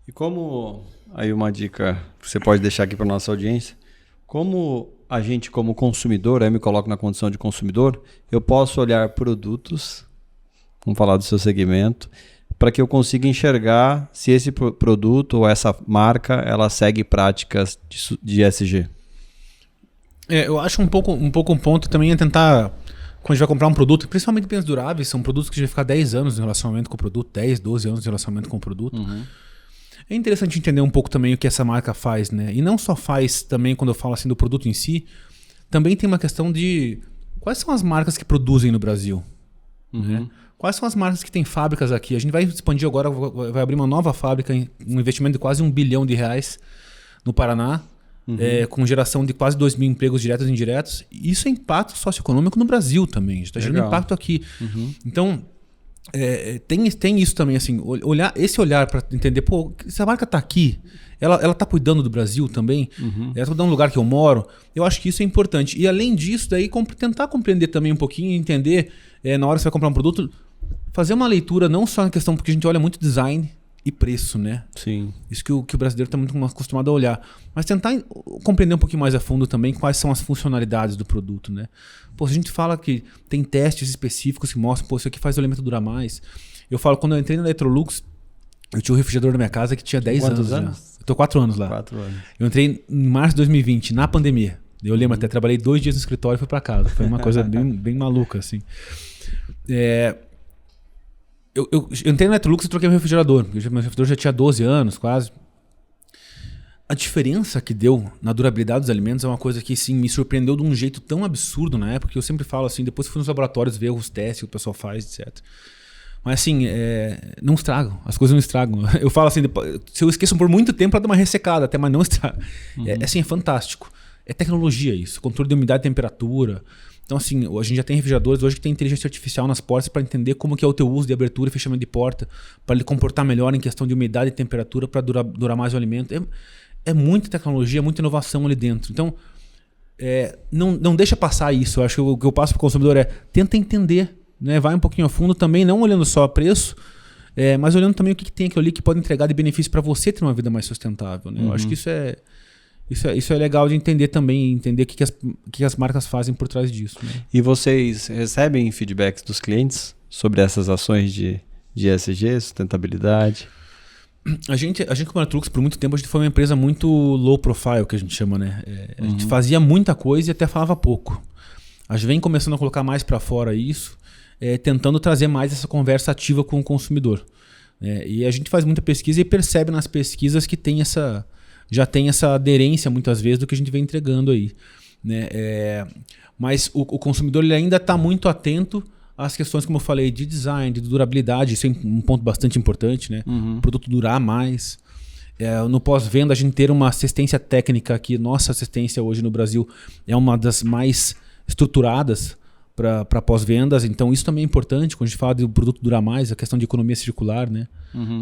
A: E como, aí uma dica que você pode deixar aqui para a nossa audiência, como a gente como consumidor, aí me coloco na condição de consumidor, eu posso olhar produtos, vamos falar do seu segmento, para que eu consiga enxergar se esse produto ou essa marca, ela segue práticas de ESG.
B: Eu acho um pouco um ponto também é tentar, quando a gente vai comprar um produto, principalmente bens duráveis, são produtos que a gente vai ficar 10 anos de relacionamento com o produto, 10, 12 anos de relacionamento com o produto. É interessante entender um pouco também o que essa marca faz, né? E não só faz também, quando eu falo assim do produto em si, também tem uma questão de quais são as marcas que produzem no Brasil. Né? Quais são as marcas que têm fábricas aqui? A gente vai expandir agora, vai abrir uma nova fábrica, um investimento de quase R$1 bilhão no Paraná, com geração de quase 2 mil empregos diretos e indiretos. Isso é impacto socioeconômico no Brasil também. Está gerando impacto aqui. Então, tem isso também, assim, olhar para entender, pô, se a marca está aqui, ela está cuidando do Brasil também, ela está dando um lugar que eu moro. Eu acho que isso é importante. E além disso, daí tentar compreender também um pouquinho, entender, na hora que você vai comprar um produto, fazer uma leitura não só na questão, porque a gente olha muito design e preço, né?
A: Sim.
B: Isso que o brasileiro está muito acostumado a olhar. Mas tentar compreender um pouquinho mais a fundo também quais são as funcionalidades do produto, né? Pô, se a gente fala que tem testes específicos que mostram, pô, isso aqui faz o elemento durar mais. Eu falo, quando eu entrei na Electrolux, eu tinha um refrigerador na minha casa que tinha 10 anos. Quantos anos? Eu tô 4 anos lá.
A: 4 anos. Eu
B: entrei em março de 2020, na pandemia. Eu lembro até, trabalhei 2 dias no escritório e fui para casa. Foi uma coisa bem maluca, assim. Eu entrei na Electrolux e troquei meu refrigerador. Meu refrigerador já tinha 12 anos, quase. A diferença que deu na durabilidade dos alimentos é uma coisa que, sim, me surpreendeu de um jeito tão absurdo na época, que eu sempre falo assim, depois fui nos laboratórios ver os testes que o pessoal faz, etc. Mas assim, não estragam, as coisas não estragam. Eu falo assim, se eu esqueço por muito tempo, ela dá uma ressecada até, mas não estraga. Assim, é fantástico. É tecnologia isso, controle de umidade e temperatura. Então, assim, a gente já tem refrigeradores hoje que tem inteligência artificial nas portas para entender como que é o teu uso de abertura e fechamento de porta, para ele comportar melhor em questão de umidade e temperatura para durar mais o alimento. É muita tecnologia, muita inovação ali dentro. Então, não deixa passar isso. Eu acho que o que eu passo para o consumidor tenta entender, né? Vai um pouquinho a fundo também, não olhando só a preço, mas olhando também o que tem aquilo ali que pode entregar de benefício para você ter uma vida mais sustentável, né? Eu acho que isso é legal de entender também, entender o que as marcas fazem por trás disso. Né?
A: E vocês recebem feedbacks dos clientes sobre essas ações de ESG, sustentabilidade?
B: A gente como a Electrolux, por muito tempo, a gente foi uma empresa muito low profile, que a gente chama, né? A gente fazia muita coisa e até falava pouco. A gente vem começando a colocar mais para fora isso, tentando trazer mais essa conversa ativa com o consumidor. E a gente faz muita pesquisa e percebe nas pesquisas que já tem essa aderência muitas vezes do que a gente vem entregando aí. Né? Mas o consumidor ele ainda está muito atento às questões, como eu falei, de design, de durabilidade. Isso é um ponto bastante importante. Né? O produto durar mais. No pós-venda, a gente ter uma assistência técnica que nossa assistência hoje no Brasil é uma das mais estruturadas para pós-vendas. Então isso também é importante quando a gente fala do produto durar mais, a questão de economia circular. Né?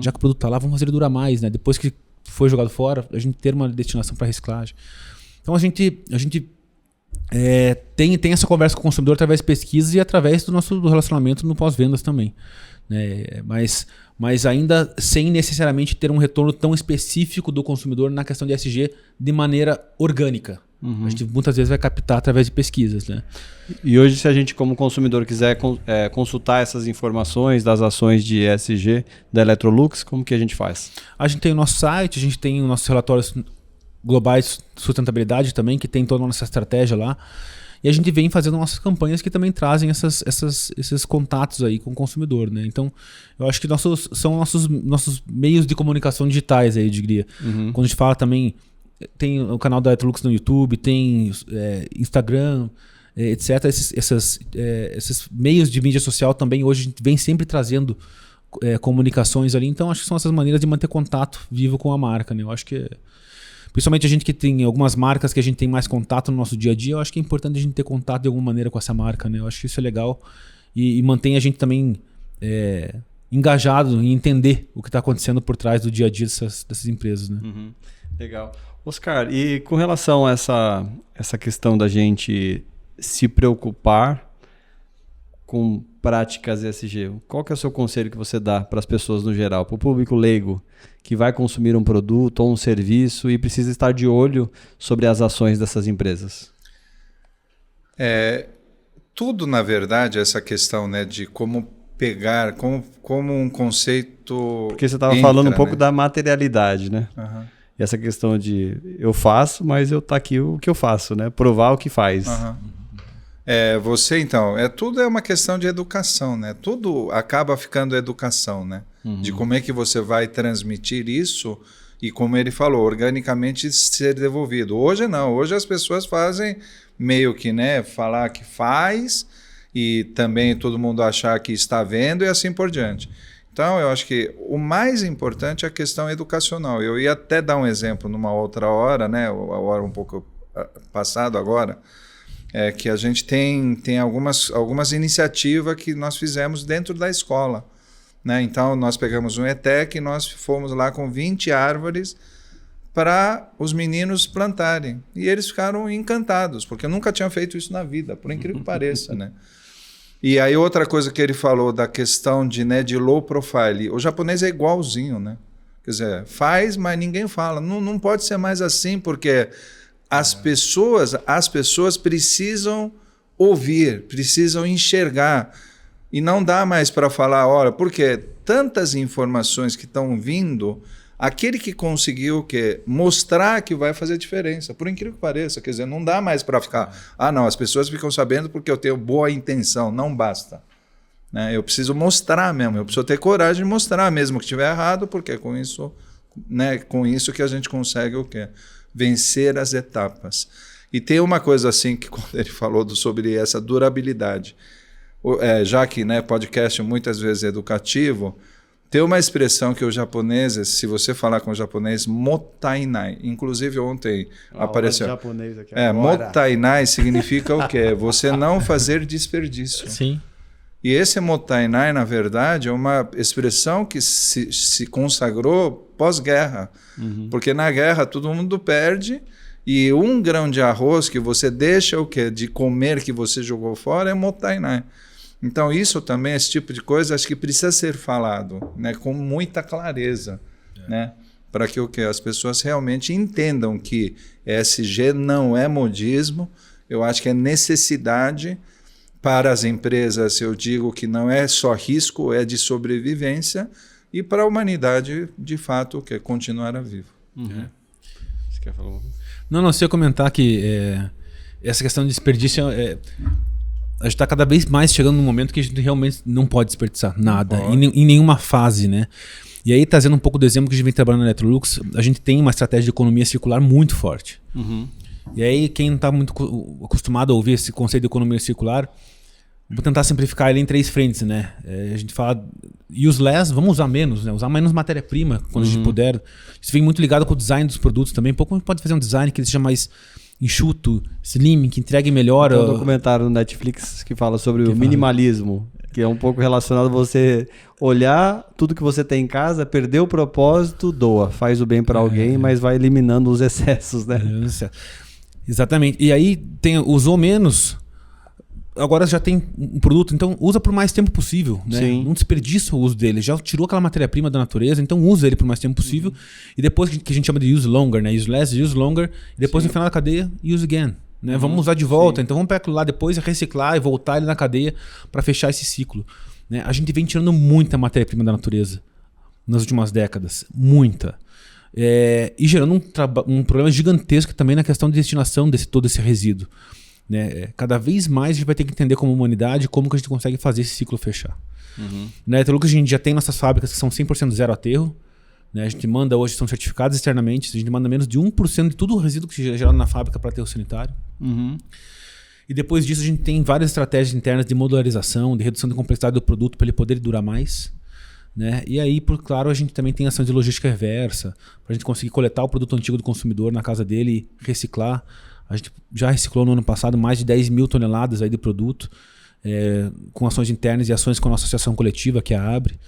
B: Já que o produto está lá, vamos fazer ele durar mais. Né? Depois que foi jogado fora, a gente ter uma destinação para reciclagem. Então a gente tem essa conversa com o consumidor através de pesquisas e através do relacionamento no pós-vendas também. Né? Mas ainda sem necessariamente ter um retorno tão específico do consumidor na questão de ESG de maneira orgânica. A gente muitas vezes vai captar através de pesquisas. Né?
A: E hoje, se a gente como consumidor quiser consultar essas informações das ações de ESG da Electrolux, como que a gente faz? A
B: gente tem o nosso site, a gente tem os nossos relatórios globais de sustentabilidade também, que tem toda a nossa estratégia lá. E a gente vem fazendo nossas campanhas que também trazem esses contatos aí com o consumidor. Né? Então, eu acho que são nossos meios de comunicação digitais, aí, eu diria. Quando a gente fala também, tem o canal da Electrolux no YouTube, tem Instagram, etc. Esses meios de mídia social também hoje a gente vem sempre trazendo comunicações ali. Então, acho que são essas maneiras de manter contato vivo com a marca. Né? Eu acho que principalmente a gente que tem algumas marcas que a gente tem mais contato no nosso dia a dia, eu acho que é importante a gente ter contato de alguma maneira com essa marca. Né? Eu acho que isso é legal e mantém a gente também engajado em entender o que está acontecendo por trás do dia a dia dessas empresas. Né?
A: Legal. Oscar, e com relação a essa questão da gente se preocupar com práticas ESG, qual que é o seu conselho que você dá para as pessoas no geral, para o público leigo que vai consumir um produto ou um serviço e precisa estar de olho sobre as ações dessas empresas?
C: Tudo, na verdade, essa questão, né, de como pegar, como um conceito...
A: Porque você estava falando um pouco da materialidade, né? E essa questão de eu faço, mas tá aqui o que eu faço, né? Provar o que faz.
C: Você, então, tudo é uma questão de educação, né? Tudo acaba ficando educação, né? De como é que você vai transmitir isso e, como ele falou, organicamente ser devolvido. Hoje não, hoje as pessoas fazem meio que, né, falar que faz e também todo mundo achar que está vendo e assim por diante. Então, eu acho que o mais importante é a questão educacional. Eu ia até dar um exemplo numa outra hora, né? A hora um pouco passado agora, que a gente tem algumas iniciativas que nós fizemos dentro da escola, né? Então, nós pegamos um ETEC e nós fomos lá com 20 árvores para os meninos plantarem. E eles ficaram encantados, porque eu nunca tinha feito isso na vida, por incrível que pareça, né? E aí outra coisa que ele falou da questão de low profile. O japonês é igualzinho, né? Quer dizer, faz, mas ninguém fala. Não pode ser mais assim, porque as pessoas precisam ouvir, precisam enxergar. E não dá mais para falar, olha, porque tantas informações que estão vindo, aquele que conseguiu mostrar que vai fazer diferença, por incrível que pareça. Quer dizer, não dá mais para ficar, não, as pessoas ficam sabendo porque eu tenho boa intenção, não basta. Né? Eu preciso mostrar mesmo, eu preciso ter coragem de mostrar, mesmo que estiver errado, porque com isso, né, com isso que a gente consegue vencer as etapas. E tem uma coisa assim, que quando ele falou sobre essa durabilidade, já que, né, podcast muitas vezes é educativo, tem uma expressão que os japoneses, se você falar com o japonês, mottainai. Inclusive ontem apareceu.
A: Japonês aqui
C: mottainai significa o quê? Você não fazer desperdício.
B: Sim.
C: E esse mottainai, na verdade, é uma expressão que se consagrou pós-guerra. Porque na guerra todo mundo perde e um grão de arroz que você deixa de comer que você jogou fora é mottainai. Então isso também, esse tipo de coisa, acho que precisa ser falado, né, com muita clareza, né, para que as pessoas realmente entendam que ESG não é modismo. Eu acho que é necessidade para as empresas. Eu digo que não é só risco, é de sobrevivência, e para a humanidade, de fato, continuar a vivo.
A: Você quer falar?
B: Não, se eu comentar que essa questão de desperdício a gente está cada vez mais chegando num momento que a gente realmente não pode desperdiçar nada, em nenhuma fase, né? E aí, trazendo um pouco do exemplo que a gente vem trabalhando na Electrolux, a gente tem uma estratégia de economia circular muito forte. E aí, quem não está muito acostumado a ouvir esse conceito de economia circular, vou tentar simplificar ele em 3 frentes, né? A gente fala use less, vamos usar menos, né? Usar menos matéria-prima quando a gente puder. Isso vem muito ligado com o design dos produtos também. Pouco a gente pode fazer um design que ele seja mais enxuto, slim, que entregue melhor.
A: Tem um documentário no Netflix que fala sobre o minimalismo, que é um pouco relacionado a você olhar tudo que você tem em casa, perder o propósito, doa, faz o bem para alguém, mas vai eliminando os excessos, né?
B: Exatamente. E aí usou menos, agora já tem um produto, então usa por mais tempo possível, né? Não desperdiça o uso dele, já tirou aquela matéria-prima da natureza, então usa ele por mais tempo possível, e depois que a gente chama de use longer, né? Use less, use longer, e depois no final da cadeia, use again, né? Vamos usar de volta, então vamos pegar aquilo lá depois, reciclar e voltar ele na cadeia para fechar esse ciclo, né? A gente vem tirando muita matéria-prima da natureza nas últimas décadas, muita. E gerando um problema gigantesco também na questão de destinação de todo esse resíduo. Né? Cada vez mais a gente vai ter que entender como humanidade como que a gente consegue fazer esse ciclo fechar. Na Electrolux a gente já tem nossas fábricas que são 100% zero aterro, né? A gente manda hoje, são certificadas externamente, a gente manda menos de 1% de todo o resíduo que seja gerado na fábrica para aterro sanitário. E depois disso a gente tem várias estratégias internas de modularização, de redução da complexidade do produto para ele poder durar mais. Né? E aí, claro, a gente também tem ações de logística reversa, para a gente conseguir coletar o produto antigo do consumidor na casa dele e reciclar. A gente já reciclou no ano passado mais de 10 mil toneladas aí de produto, com ações internas e ações com a nossa associação coletiva, que é a ABRE.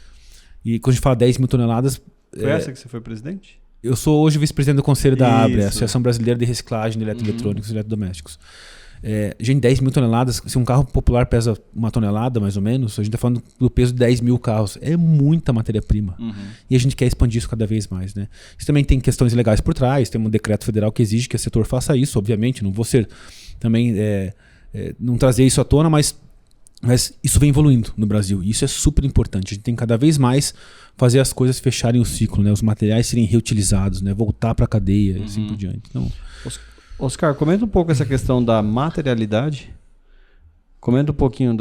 B: E quando a gente fala 10 mil toneladas...
A: Foi essa que você foi presidente?
B: Eu sou hoje vice-presidente do conselho da ABRE, a Associação Brasileira de Reciclagem de Eletroeletrônicos e Eletrodomésticos. Gente, 10 mil toneladas, se um carro popular pesa 1 tonelada, mais ou menos, a gente está falando do peso de 10 mil carros. É muita matéria-prima. E a gente quer expandir isso cada vez mais. Né? Isso também tem questões legais por trás, tem um decreto federal que exige que o setor faça isso, obviamente. Não vou ser também não trazer isso à tona, mas isso vem evoluindo no Brasil. E isso é super importante. A gente tem cada vez mais fazer as coisas fecharem o ciclo, né? Os materiais serem reutilizados, né? Voltar para a cadeia e assim por diante. Então...
A: Oscar, comenta um pouco essa questão da materialidade. Comenta um pouquinho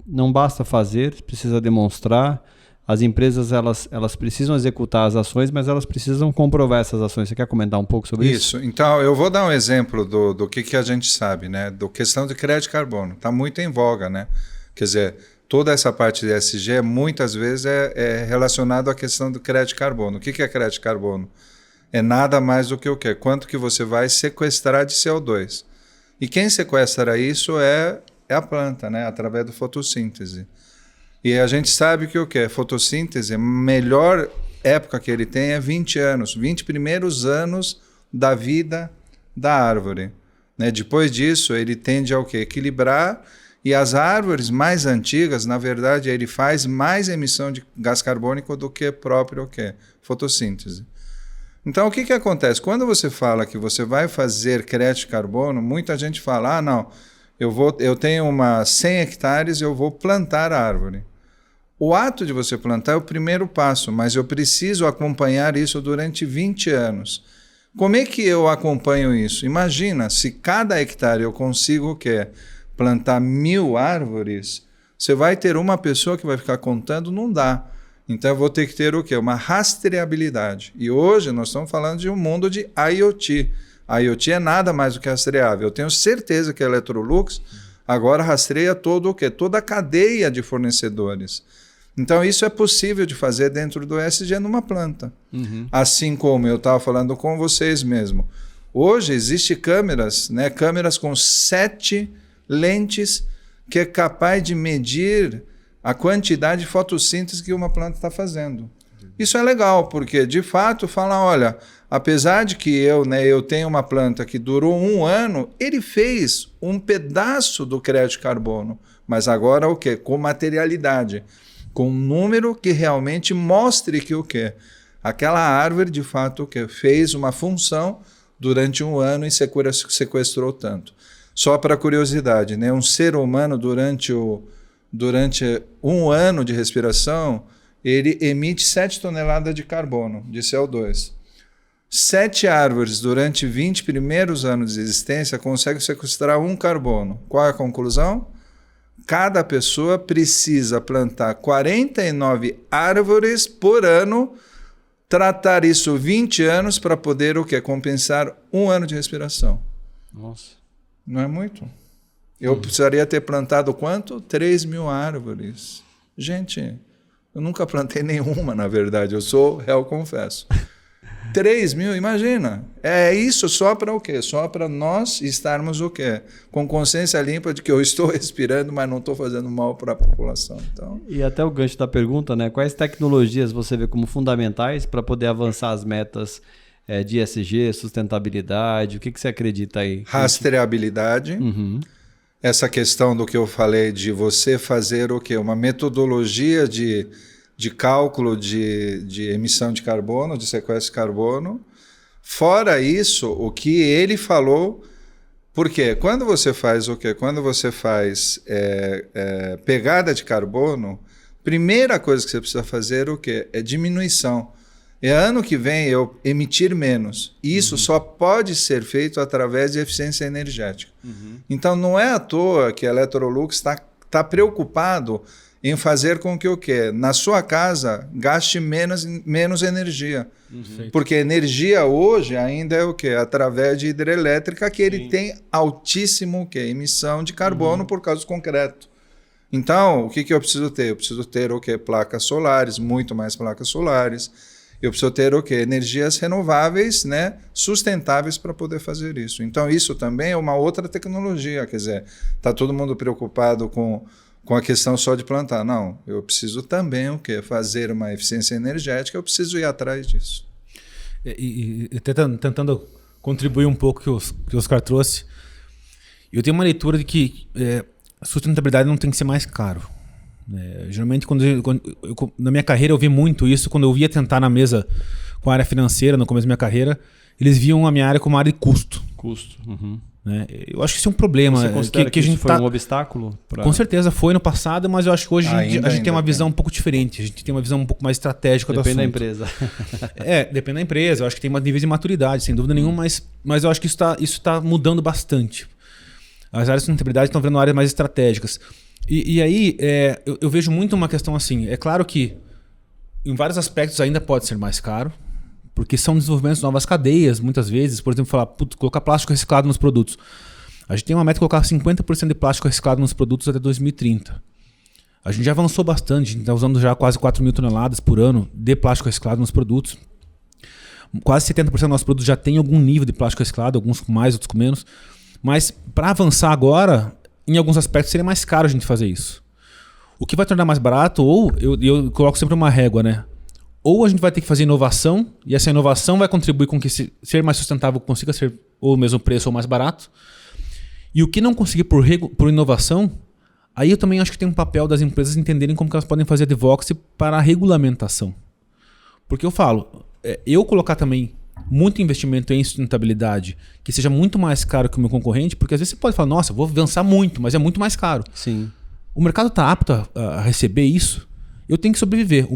A: não basta fazer, precisa demonstrar. As empresas elas precisam executar as ações, mas elas precisam comprovar essas ações. Você quer comentar um pouco sobre isso?
C: Isso. Então, eu vou dar um exemplo do que a gente sabe, né? Do questão de crédito de carbono. Está muito em voga, né? Quer dizer, toda essa parte de ESG muitas vezes é relacionado à questão do crédito de carbono. O que é crédito de carbono? É nada mais do que o quê? Quanto que você vai sequestrar de CO2. E quem sequestra isso é a planta, né? Através da fotossíntese. E a gente sabe que o quê? Fotossíntese, a melhor época que ele tem é 20 anos, 20 primeiros anos da vida da árvore. Né? Depois disso, ele tende ao quê? Equilibrar. E as árvores mais antigas, na verdade, ele faz mais emissão de gás carbônico do que próprio o quê? Fotossíntese. Então, o que acontece? Quando você fala que você vai fazer crédito de carbono, muita gente fala, não, eu tenho 100 hectares e eu vou plantar a árvore. O ato de você plantar é o primeiro passo, mas eu preciso acompanhar isso durante 20 anos. Como é que eu acompanho isso? Imagina, se cada hectare eu consigo o quê? Plantar 1000 árvores, você vai ter uma pessoa que vai ficar contando, não dá. Então eu vou ter que ter o quê? Uma rastreabilidade. E hoje nós estamos falando de um mundo de IoT. A IoT é nada mais do que rastreável. Eu tenho certeza que a Electrolux agora rastreia todo o quê? Toda a cadeia de fornecedores. Então isso é possível de fazer dentro do ESG numa planta. Assim como eu estava falando com vocês mesmo. Hoje existem câmeras, né? Câmeras com 7 lentes que é capaz de medir a quantidade de fotossíntese que uma planta está fazendo. Isso é legal, porque de fato fala, olha, apesar de que eu tenho uma planta que durou 1 ano, ele fez um pedaço do crédito de carbono, mas agora o quê? Com materialidade, com um número que realmente mostre que o quê? Aquela árvore de fato o quê? Fez uma função durante 1 ano e sequestrou tanto. Só para curiosidade, né? Um ser humano durante 1 ano de respiração, ele emite 7 toneladas de carbono, de CO2. 7 árvores durante 20 primeiros anos de existência conseguem sequestrar 1 carbono. Qual é a conclusão? Cada pessoa precisa plantar 49 árvores por ano, tratar isso 20 anos para poder o quê? Compensar 1 ano de respiração.
A: Nossa.
C: Não é muito? Eu precisaria ter plantado quanto? 3.000 árvores. Gente, eu nunca plantei nenhuma, na verdade. Eu sou réu, confesso. 3.000, imagina. É isso só para o quê? Só para nós estarmos o quê? Com consciência limpa de que eu estou respirando, mas não estou fazendo mal para a população. Então...
A: E até o gancho da pergunta, né? Quais tecnologias você vê como fundamentais para poder avançar as metas de ESG, sustentabilidade? O que você acredita aí?
C: Rastreabilidade. Essa questão do que eu falei de você fazer o quê? Uma metodologia de cálculo de emissão de carbono, de sequestro de carbono. Fora isso, o que ele falou, porque quando você faz o quê? Quando você faz pegada de carbono, primeira coisa que você precisa fazer o quê? É diminuição. É ano que vem eu emitir menos. Isso só pode ser feito através de eficiência energética. Então não é à toa que a Electrolux está preocupado em fazer com que o quê? Na sua casa gaste menos energia. Porque a energia hoje ainda é o quê? Através de hidrelétrica que ele tem altíssimo o quê? Emissão de carbono por causa do concreto. Então, o que eu preciso ter? Eu preciso ter o quê? Placas solares, muito mais placas solares. Eu preciso ter o quê? Energias renováveis, né? Sustentáveis para poder fazer isso. Então, isso também é uma outra tecnologia. Quer dizer, está todo mundo preocupado com a questão só de plantar. Não, eu preciso também o quê? Fazer uma eficiência energética, eu preciso ir atrás disso.
B: E até tentando contribuir um pouco que o Oscar trouxe, eu tenho uma leitura de que a sustentabilidade não tem que ser mais caro. Geralmente, na minha carreira, eu vi muito isso. Quando eu ia tentar na mesa com a área financeira, no começo da minha carreira, eles viam a minha área como uma área de custo. Eu acho que isso é um problema.
A: Você considera que a gente foi um obstáculo?
B: Com certeza foi no passado, mas eu acho que hoje a gente tem uma visão um pouco diferente. A gente tem uma visão um pouco mais estratégica do assunto.
A: Depende da empresa.
B: Depende da empresa. Eu acho que tem um nível de maturidade, sem dúvida nenhuma, mas eu acho que isso tá mudando bastante. As áreas de sustentabilidade estão virando áreas mais estratégicas. E aí, eu vejo muito uma questão assim. É claro que em vários aspectos ainda pode ser mais caro, porque são desenvolvimentos de novas cadeias, muitas vezes. Por exemplo, colocar plástico reciclado nos produtos. A gente tem uma meta de colocar 50% de plástico reciclado nos produtos até 2030. A gente já avançou bastante, a gente está usando já quase 4 mil toneladas por ano de plástico reciclado nos produtos. Quase 70% dos nossos produtos já tem algum nível de plástico reciclado, alguns com mais, outros com menos. Mas para avançar agora, em alguns aspectos seria mais caro a gente fazer isso. O que vai tornar mais barato, ou eu coloco sempre uma régua, né? Ou a gente vai ter que fazer inovação, e essa inovação vai contribuir com que ser mais sustentável consiga ser ou o mesmo preço ou mais barato. E o que não conseguir por inovação, aí eu também acho que tem um papel das empresas entenderem como que elas podem fazer advocacy para a regulamentação. Porque eu falo, eu colocar também muito investimento em sustentabilidade, que seja muito mais caro que o meu concorrente, porque às vezes você pode falar, nossa, vou avançar muito, mas é muito mais caro.
A: Sim.
B: O mercado está apto a receber isso, eu tenho que sobreviver.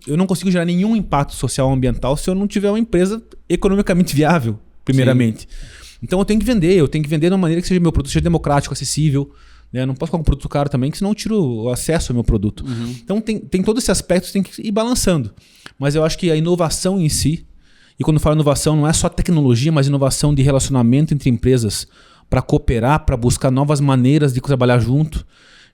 B: Eu não consigo gerar nenhum impacto social ou ambiental se eu não tiver uma empresa economicamente viável, primeiramente. Sim. Então eu tenho que vender de uma maneira que seja meu produto seja democrático, acessível. Né? Eu não posso colocar um produto caro também, que senão eu tiro o acesso ao meu produto. Uhum. Então tem todo esse aspecto que tem que ir balançando. Mas eu acho que a inovação em si, e quando eu falo inovação, não é só tecnologia, mas inovação de relacionamento entre empresas para cooperar, para buscar novas maneiras de trabalhar junto.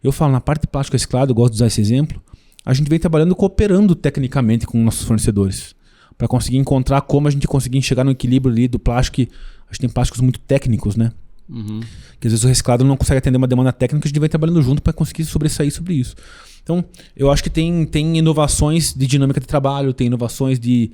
B: Eu falo, na parte de plástico reciclado, eu gosto de usar esse exemplo, a gente vem trabalhando cooperando tecnicamente com nossos fornecedores para conseguir encontrar como a gente conseguir chegar no equilíbrio ali do plástico, que a gente tem plásticos muito técnicos, né? Uhum. Que às vezes o reciclado não consegue atender uma demanda técnica, a gente vem trabalhando junto para conseguir sobressair sobre isso. Então, eu acho que tem inovações de dinâmica de trabalho, tem inovações de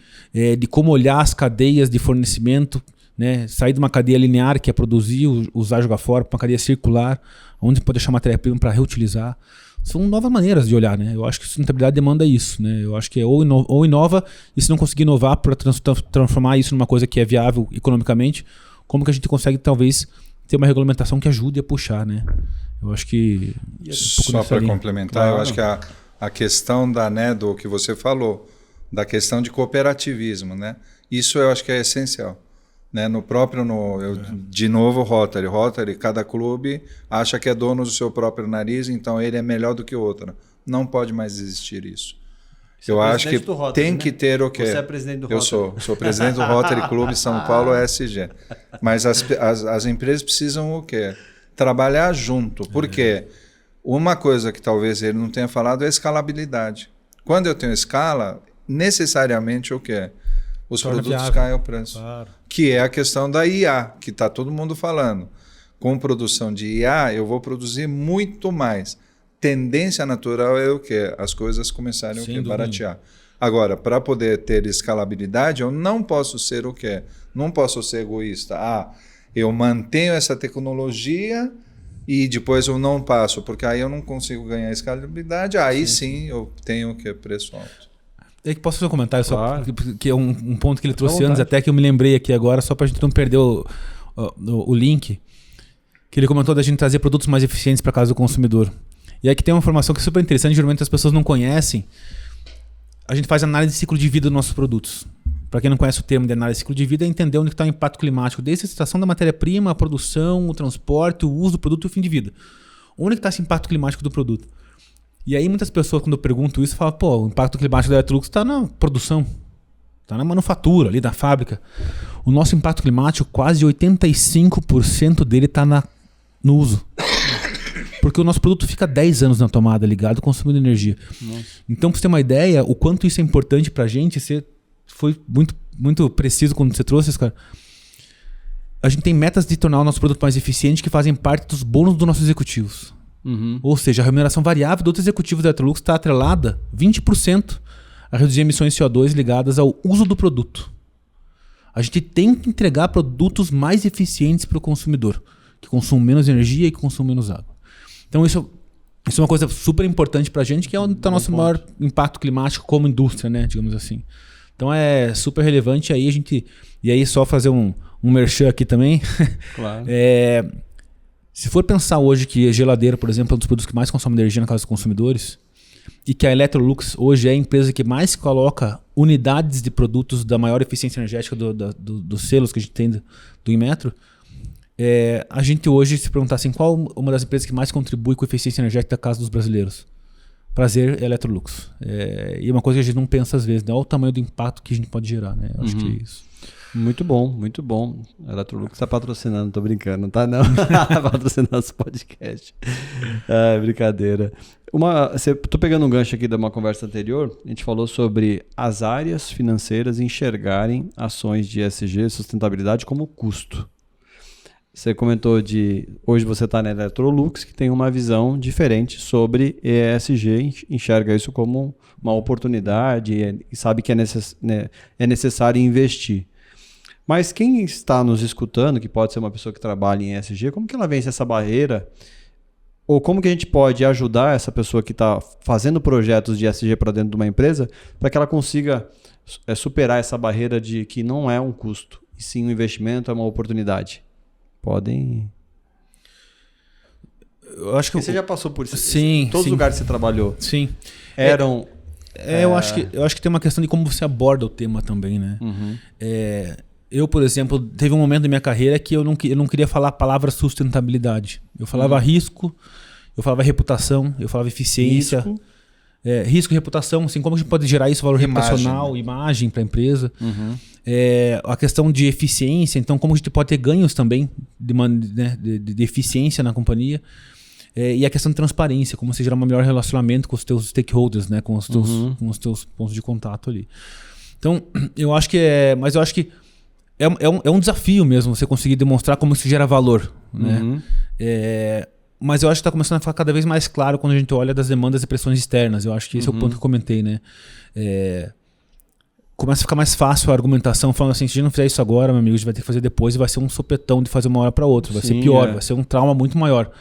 B: como olhar as cadeias de fornecimento, né? Sair de uma cadeia linear, que é produzir, usar, jogar fora, para uma cadeia circular, onde pode deixar matéria-prima para reutilizar. São novas maneiras de olhar, né? Eu acho que sustentabilidade demanda isso, né? Eu acho que é ou inova, e se não conseguir inovar para transformar isso numa coisa que é viável economicamente, como que a gente consegue talvez ter uma regulamentação que ajude a puxar, né? Eu acho que...
C: Só para complementar, claro. Eu acho que a questão do que você falou, da questão de cooperativismo, né? Isso eu acho que é essencial. Né? De novo, Rotary, cada clube acha que é dono do seu próprio nariz, então ele é melhor do que o outro. Não pode mais existir isso. Eu acho que
A: Rotary,
C: tem
A: né?
C: que ter o quê?
A: Você é presidente do Rotary.
C: Eu sou presidente do Rotary Clube São Paulo ESG. Mas as empresas precisam o quê? Trabalhar junto. Por quê? Uma coisa que talvez ele não tenha falado é a escalabilidade. Quando eu tenho escala, necessariamente o quê? Os produtos caem o preço. Claro. Que é a questão da IA, que está todo mundo falando. Com produção de IA, eu vou produzir muito mais. Tendência natural é o quê? As coisas começarem a baratear. Agora, para poder ter escalabilidade, eu não posso ser o quê? Não posso ser egoísta. Eu mantenho essa tecnologia e depois eu não passo, porque aí eu não consigo ganhar escalabilidade. Aí sim eu tenho o quê? Preço alto.
B: Posso fazer um comentário só, que é um ponto que ele trouxe antes, até que eu me lembrei aqui agora, só para a gente não perder o link, que ele comentou da gente trazer produtos mais eficientes para casa do consumidor. E aí que tem uma informação que é super interessante, geralmente as pessoas não conhecem. A gente faz análise de ciclo de vida dos nossos produtos. Para quem não conhece o termo de análise de ciclo de vida, é entender onde está o impacto climático, desde a extração da matéria-prima, a produção, o transporte, o uso do produto e o fim de vida. Onde está esse impacto climático do produto? E aí muitas pessoas, quando eu pergunto isso, falam, o impacto climático da Electrolux está na produção, está na manufatura, ali na fábrica. O nosso impacto climático, quase 85% dele está no uso. Porque o nosso produto fica 10 anos na tomada, ligado, consumindo energia. Nossa. Então, para você ter uma ideia, o quanto isso é importante para a gente, você foi muito, muito preciso quando você trouxe isso, cara. A gente tem metas de tornar o nosso produto mais eficiente que fazem parte dos bônus dos nossos executivos. Uhum. Ou seja, a remuneração variável do outro executivo da Electrolux está atrelada 20% a reduzir emissões de CO2 ligadas ao uso do produto. A gente tem que entregar produtos mais eficientes para o consumidor, que consumam menos energia e que consumam menos água. Então isso é uma coisa super importante para a gente, que é onde está o nosso maior impacto climático como indústria, né, digamos assim. Então é super relevante. E aí só fazer um merchan aqui também. Claro. Se for pensar hoje que a geladeira, por exemplo, é um dos produtos que mais consome energia na casa dos consumidores, e que a Electrolux hoje é a empresa que mais coloca unidades de produtos da maior eficiência energética dos selos que a gente tem do Inmetro, a gente hoje se perguntar assim, qual uma das empresas que mais contribui com a eficiência energética da casa dos brasileiros? Prazer, Electrolux. E uma coisa que a gente não pensa às vezes, né? Olha o tamanho do impacto que a gente pode gerar, né? Eu acho que é isso.
A: Muito bom, muito bom. A Electrolux tá patrocinando, tô brincando, tá não? Patrocinando esse podcast. Brincadeira. Tô pegando um gancho aqui de uma conversa anterior, a gente falou sobre as áreas financeiras enxergarem ações de ESG, sustentabilidade, como custo. Você comentou hoje você está na Electrolux, que tem uma visão diferente sobre ESG, enxerga isso como uma oportunidade e sabe que é necessário investir. Mas quem está nos escutando, que pode ser uma pessoa que trabalha em ESG, como que ela vence essa barreira? Ou como que a gente pode ajudar essa pessoa que está fazendo projetos de ESG para dentro de uma empresa, para que ela consiga superar essa barreira de que não é um custo, e sim um investimento, é uma oportunidade? Podem.
B: Eu acho que
A: você já passou por isso.
B: Sim.
A: Todos os lugares que você trabalhou.
B: Sim.
A: Eram.
B: Eu acho que tem uma questão de como você aborda o tema também, né? Eu, por exemplo, teve um momento da minha carreira que eu não queria falar a palavra sustentabilidade. Eu falava risco, eu falava reputação, eu falava eficiência. Risco e reputação, assim, como a gente pode gerar isso, valor reputacional, imagem para a empresa. A questão de eficiência, então como a gente pode ter ganhos também de eficiência na companhia. E a questão de transparência, como você gerar um melhor relacionamento com os teus stakeholders, né, com os teus pontos de contato ali. Então, eu acho que mas eu acho que é um desafio mesmo você conseguir demonstrar como isso gera valor, né? Mas eu acho que está começando a ficar cada vez mais claro quando a gente olha das demandas e pressões externas. Eu acho que esse é o ponto que eu comentei, né? Começa a ficar mais fácil a argumentação, falando assim, se a gente não fizer isso agora, meu amigo, a gente vai ter que fazer depois e vai ser um sopetão de fazer uma hora para outra. Vai ser pior, vai ser um trauma muito maior.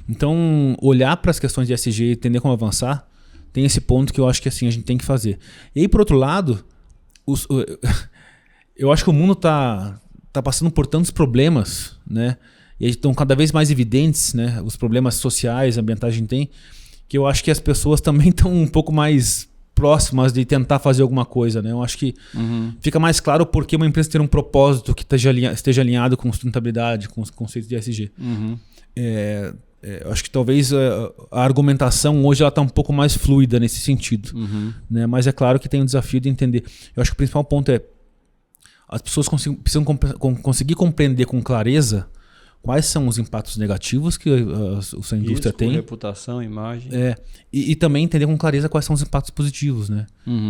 B: Então, olhar para as questões de ESG e entender como avançar, tem esse ponto que eu acho que assim, a gente tem que fazer. E aí, por outro lado, eu acho que o mundo tá passando por tantos problemas, né? E estão cada vez mais evidentes, né? Os problemas sociais, ambientais que a gente tem, que eu acho que as pessoas também estão um pouco mais próximas de tentar fazer alguma coisa, né? Eu acho que fica mais claro porque uma empresa ter um propósito que esteja alinhado com sustentabilidade, com os conceitos de ESG. Eu acho que talvez a argumentação hoje ela está um pouco mais fluida nesse sentido, né? Mas é claro que tem um desafio de entender. Eu acho que o principal ponto é as pessoas precisam conseguir compreender com clareza quais são os impactos negativos que a indústria tem.
A: Reputação, imagem.
B: E também entender com clareza quais são os impactos positivos, né?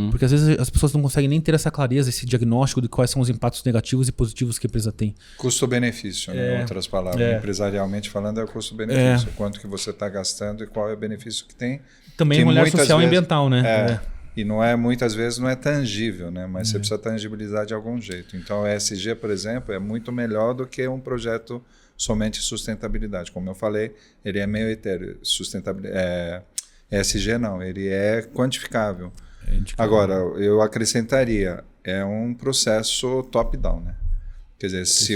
B: Porque às vezes as pessoas não conseguem nem ter essa clareza, esse diagnóstico de quais são os impactos negativos e positivos que a empresa tem.
C: Custo-benefício, né? Em outras palavras. Empresarialmente falando, é o custo-benefício. Quanto que você está gastando e qual é o benefício que tem.
B: Também uma olhar social e ambiental, né?
C: E muitas vezes não é tangível, né? Mas você precisa tangibilizar de algum jeito. Então, o ESG, por exemplo, é muito melhor do que um projeto somente sustentabilidade. Como eu falei, ele é meio etéreo. ESG não, ele é quantificável. Agora, eu acrescentaria, é um processo top-down, né? Quer dizer, se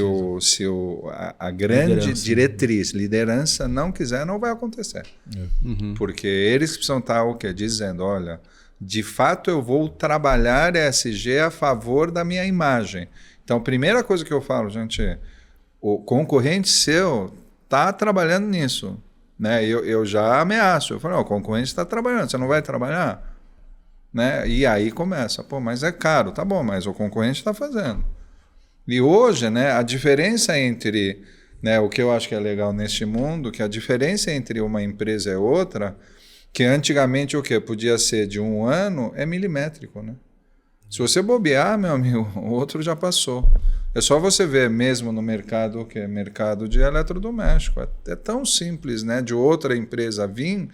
C: a grande liderança não quiser, não vai acontecer. Porque eles precisam estar dizendo, olha, de fato eu vou trabalhar ESG a favor da minha imagem. Então, a primeira coisa que eu falo, gente, o concorrente seu está trabalhando nisso. Né? Eu já ameaço. Eu falo, o concorrente está trabalhando, você não vai trabalhar? Né? E aí começa, mas é caro, tá bom, mas o concorrente está fazendo. E hoje, né, a diferença entre, né, o que eu acho que é legal neste mundo, que a diferença entre uma empresa e outra, que antigamente podia ser de 1 ano, é milimétrico. Né? Se você bobear, meu amigo, o outro já passou. É só você ver mesmo no mercado, que é mercado de eletrodoméstico. É tão simples, né, de outra empresa vir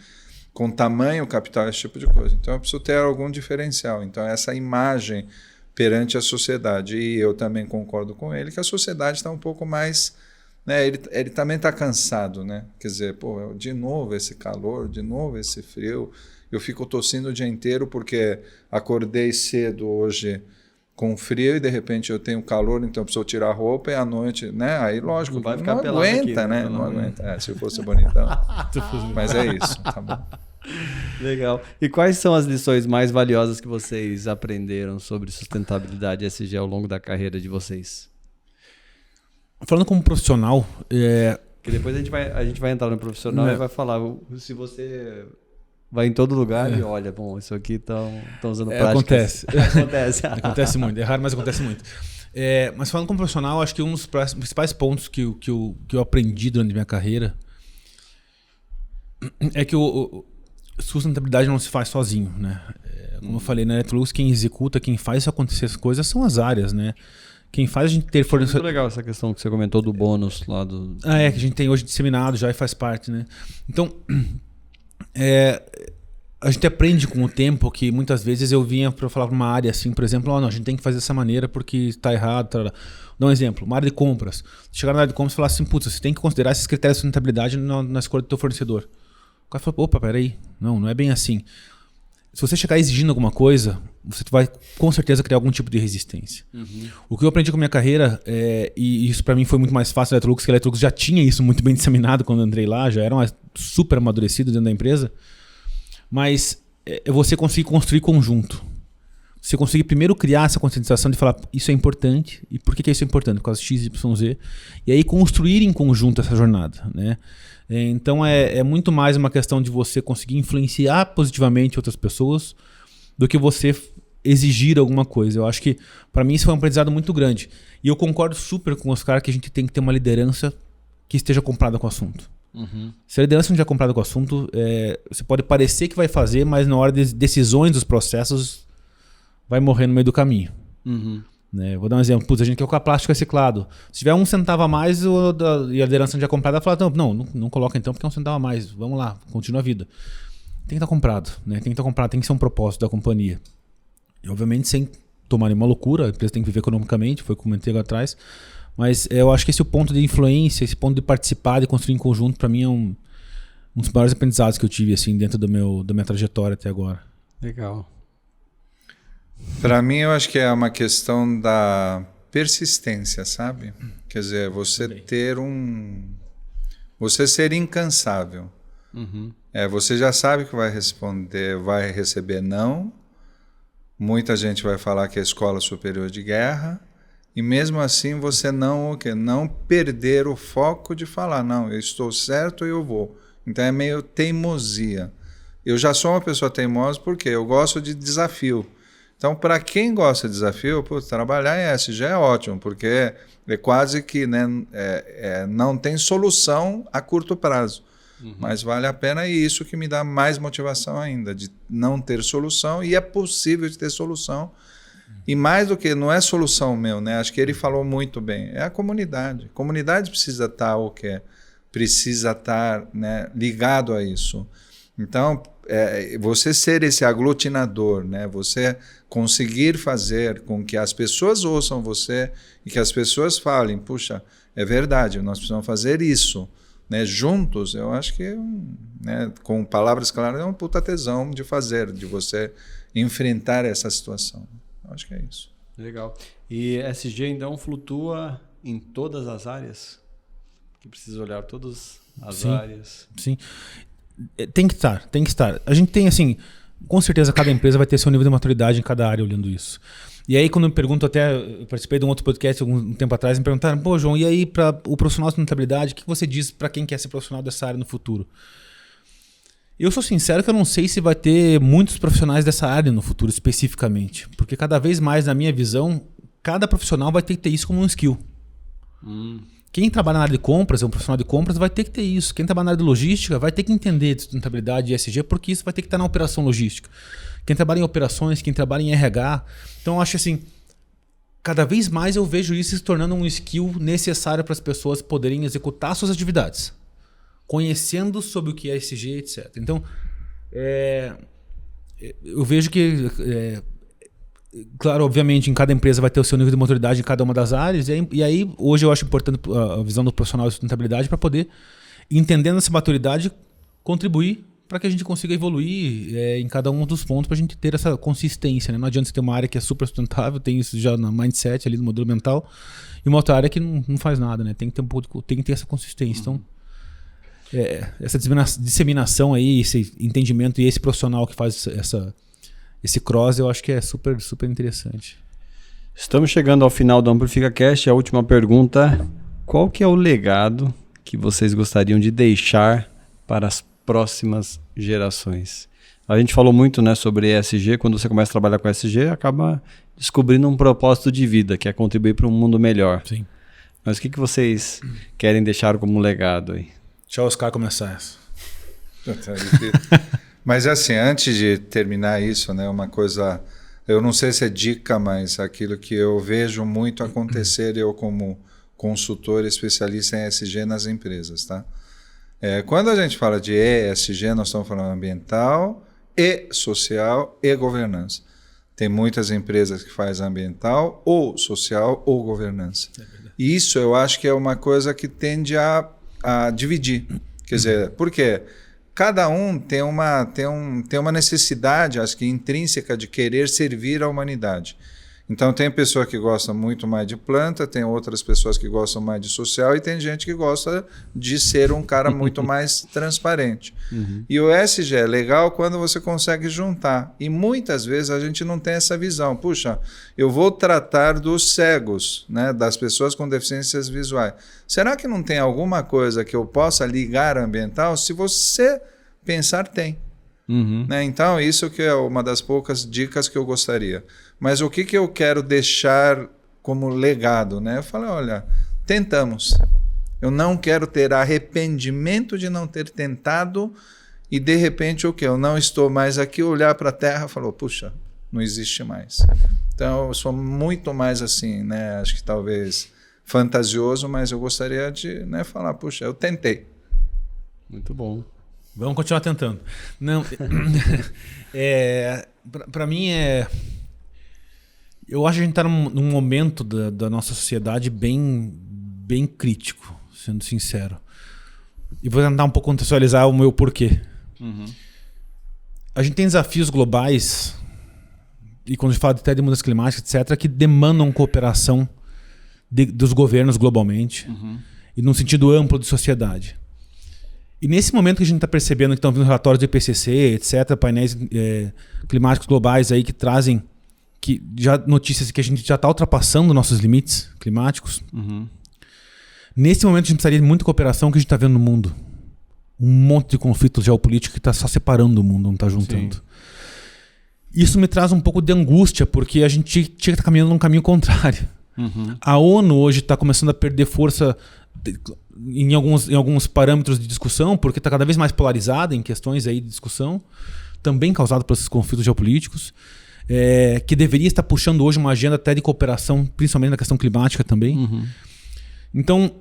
C: com tamanho, capital, esse tipo de coisa. Então eu preciso ter algum diferencial. Então essa imagem perante a sociedade. E eu também concordo com ele que a sociedade está um pouco mais... Né, ele também está cansado. Né? Quer dizer, de novo esse calor, de novo esse frio. Eu fico tossindo o dia inteiro porque acordei cedo hoje com frio e de repente eu tenho calor, então eu preciso tirar a roupa e à noite, né? Aí lógico, não vai ficar pelado aguenta, aqui, né? Não aguenta. Se eu fosse bonitão. Mas é isso, tá bom.
A: Legal. E quais são as lições mais valiosas que vocês aprenderam sobre sustentabilidade ESG ao longo da carreira de vocês?
B: Falando como profissional,
A: que depois a gente vai entrar no profissional e vai falar se você vai em todo lugar e olha, bom, isso aqui estão usando práticas.
B: Acontece.
A: Acontece.
B: Acontece muito. É raro, mas acontece muito. Mas falando como profissional, acho que um dos principais pontos que eu aprendi durante a minha carreira é que sustentabilidade não se faz sozinho, né? Como eu falei, na Electrolux, quem executa, quem faz acontecer as coisas são as áreas, né? Quem faz a gente ter fornecedor...
A: Muito legal essa questão que você comentou do bônus lá do...
B: que a gente tem hoje disseminado já e faz parte, né? Então, a gente aprende com o tempo que muitas vezes eu vinha para falar para uma área assim, por exemplo, não, a gente tem que fazer dessa maneira porque está errado. Tá. Dá um exemplo, uma área de compras. Chegar na área de compras e falar assim, putz, você tem que considerar esses critérios de sustentabilidade na escolha do teu fornecedor. O cara falou, opa, peraí, não é bem assim. Se você chegar exigindo alguma coisa, você vai com certeza criar algum tipo de resistência. Uhum. O que eu aprendi com a minha carreira, e isso para mim foi muito mais fácil na Electrolux, que a Electrolux já tinha isso muito bem disseminado quando eu entrei lá, já era super amadurecido dentro da empresa, mas é você conseguir construir conjunto. Você conseguir primeiro criar essa conscientização de falar isso é importante, e por que isso é importante? Por causa de X, Y, Z, e aí construir em conjunto essa jornada, né? Então é muito mais uma questão de você conseguir influenciar positivamente outras pessoas do que você exigir alguma coisa. Eu acho que para mim isso foi um aprendizado muito grande. E eu concordo super com os caras que a gente tem que ter uma liderança que esteja comprada com o assunto. Uhum. Se a liderança não estiver comprada com o assunto, você pode parecer que vai fazer, mas na hora das decisões dos processos vai morrer no meio do caminho. Uhum. Né? Vou dar um exemplo. Putz, a gente quer colocar plástico reciclado. Se tiver 1 centavo a mais e a liderança não já comprada, ela fala, não coloca então porque é 1 centavo a mais. Vamos lá, continua a vida. Tem que estar comprado. Né? Tem que estar comprado, tem que ser um propósito da companhia. E obviamente sem tomar nenhuma loucura, a empresa tem que viver economicamente, foi como eu comentei lá atrás. Mas eu acho que esse ponto de influência, esse ponto de participar, de construir em conjunto, para mim é um dos maiores aprendizados que eu tive assim, dentro da minha trajetória até agora.
A: Legal.
C: Para mim, eu acho que é uma questão da persistência, sabe? Quer dizer, você você ser incansável. Uhum. Você já sabe que vai receber não. Muita gente vai falar que é Escola Superior de Guerra. E mesmo assim, você não perder o foco de falar, não, eu estou certo e eu vou. Então é meio teimosia. Eu já sou uma pessoa teimosa porque eu gosto de desafio. Então, para quem gosta de desafio, trabalhar em ESG é ótimo, porque é quase que não tem solução a curto prazo. Uhum. Mas vale a pena e isso que me dá mais motivação ainda, de não ter solução, e é possível de ter solução. E mais do que, não é solução meu, né? Acho que ele falou muito bem, é a comunidade. A comunidade precisa estar precisa estar, né, ligado a isso. Então, você ser esse aglutinador, né? Você conseguir fazer com que as pessoas ouçam você e que as pessoas falem, puxa, é verdade, nós precisamos fazer isso, né? Juntos, eu acho que, né, com palavras claras, é um puta tesão de fazer, de você enfrentar essa situação. Eu acho que é isso.
A: Legal. E SG, então, flutua em todas as áreas? Que precisa olhar todas as áreas.
B: Sim. Tem que estar. A gente tem, assim, com certeza cada empresa vai ter seu nível de maturidade em cada área olhando isso. E aí, quando eu me pergunto, eu participei de um outro podcast algum tempo atrás, me perguntaram, pô, João, e aí para o profissional de sustentabilidade, o que você diz para quem quer ser profissional dessa área no futuro? Eu sou sincero que eu não sei se vai ter muitos profissionais dessa área no futuro especificamente, porque cada vez mais, na minha visão, cada profissional vai ter que ter isso como um skill. Quem trabalha na área de compras, é um profissional de compras, vai ter que ter isso. Quem trabalha na área de logística vai ter que entender de sustentabilidade e ESG, porque isso vai ter que estar na operação logística. Quem trabalha em operações, quem trabalha em RH. Então, eu acho assim, cada vez mais eu vejo isso se tornando um skill necessário para as pessoas poderem executar suas atividades, conhecendo sobre o que é ESG, etc. Então, eu vejo que... claro, obviamente, em cada empresa vai ter o seu nível de maturidade em cada uma das áreas. E aí, hoje eu acho importante a visão do profissional de sustentabilidade para poder, entendendo essa maturidade, contribuir para que a gente consiga evoluir em cada um dos pontos para a gente ter essa consistência. Né? Não adianta você ter uma área que é super sustentável, tem isso já no mindset, ali no modelo mental, e uma outra área que não faz nada. Né? Tem que ter essa consistência. Então, essa disseminação aí, esse entendimento e esse profissional que faz esse cross, eu acho que é super, super interessante.
A: Estamos chegando ao final do AmplificaCast. A última pergunta: qual que é o legado que vocês gostariam de deixar para as próximas gerações? A gente falou muito, né, sobre ESG. Quando você começa a trabalhar com ESG, acaba descobrindo um propósito de vida, que é contribuir para um mundo melhor.
B: Sim.
A: Mas o que vocês querem deixar como legado aí?
B: Deixa o Oscar começar essa.
C: Mas assim, antes de terminar isso, né, uma coisa, eu não sei se é dica, mas aquilo que eu vejo muito acontecer, eu como consultor especialista em ESG nas empresas, tá? Quando a gente fala de ESG, nós estamos falando ambiental e social e governança. Tem muitas empresas que fazem ambiental ou social ou governança. E isso eu acho que é uma coisa que tende a dividir. Quer dizer, por quê? Cada um tem uma necessidade, acho que intrínseca, de querer servir a humanidade. Então tem pessoa que gosta muito mais de planta, tem outras pessoas que gostam mais de social e tem gente que gosta de ser um cara muito mais transparente. Uhum. E o ESG é legal quando você consegue juntar. E muitas vezes a gente não tem essa visão. Puxa, eu vou tratar dos cegos, né, das pessoas com deficiências visuais. Será que não tem alguma coisa que eu possa ligar ao ambiental? Se você pensar, tem. Uhum. Né? Então, isso que é uma das poucas dicas que eu gostaria. Mas o que eu quero deixar como legado? Né? Eu falei, olha, tentamos. Eu não quero ter arrependimento de não ter tentado e, de repente, o quê? Eu não estou mais aqui, olhar para a Terra e falar, puxa, não existe mais. Então, eu sou muito mais assim, né? Acho que talvez fantasioso, mas eu gostaria de, né, falar, puxa, eu tentei.
A: Muito bom.
B: Vamos continuar tentando. Não, para mim eu acho que a gente está num momento da nossa sociedade bem crítico, sendo sincero. E vou tentar um pouco contextualizar o meu porquê. Uhum. A gente tem desafios globais, e quando a gente fala até de mudança climática, etc., que demandam cooperação dos governos globalmente, uhum, e num sentido amplo de sociedade. E nesse momento que a gente está percebendo que estão vindo relatórios do IPCC, etc., painéis climáticos globais aí que trazem notícias que a gente já está ultrapassando nossos limites climáticos. Uhum. Nesse momento a gente precisaria de muita cooperação que a gente está vendo no mundo. Um monte de conflitos geopolíticos que está só separando o mundo, não está juntando. Sim. Isso me traz um pouco de angústia, porque a gente tinha que estar caminhando num caminho contrário. Uhum. A ONU hoje está começando a perder força em alguns parâmetros de discussão, porque está cada vez mais polarizada em questões aí de discussão, também causado por esses conflitos geopolíticos, que deveria estar puxando hoje uma agenda até de cooperação, principalmente na questão climática também. Uhum. Então,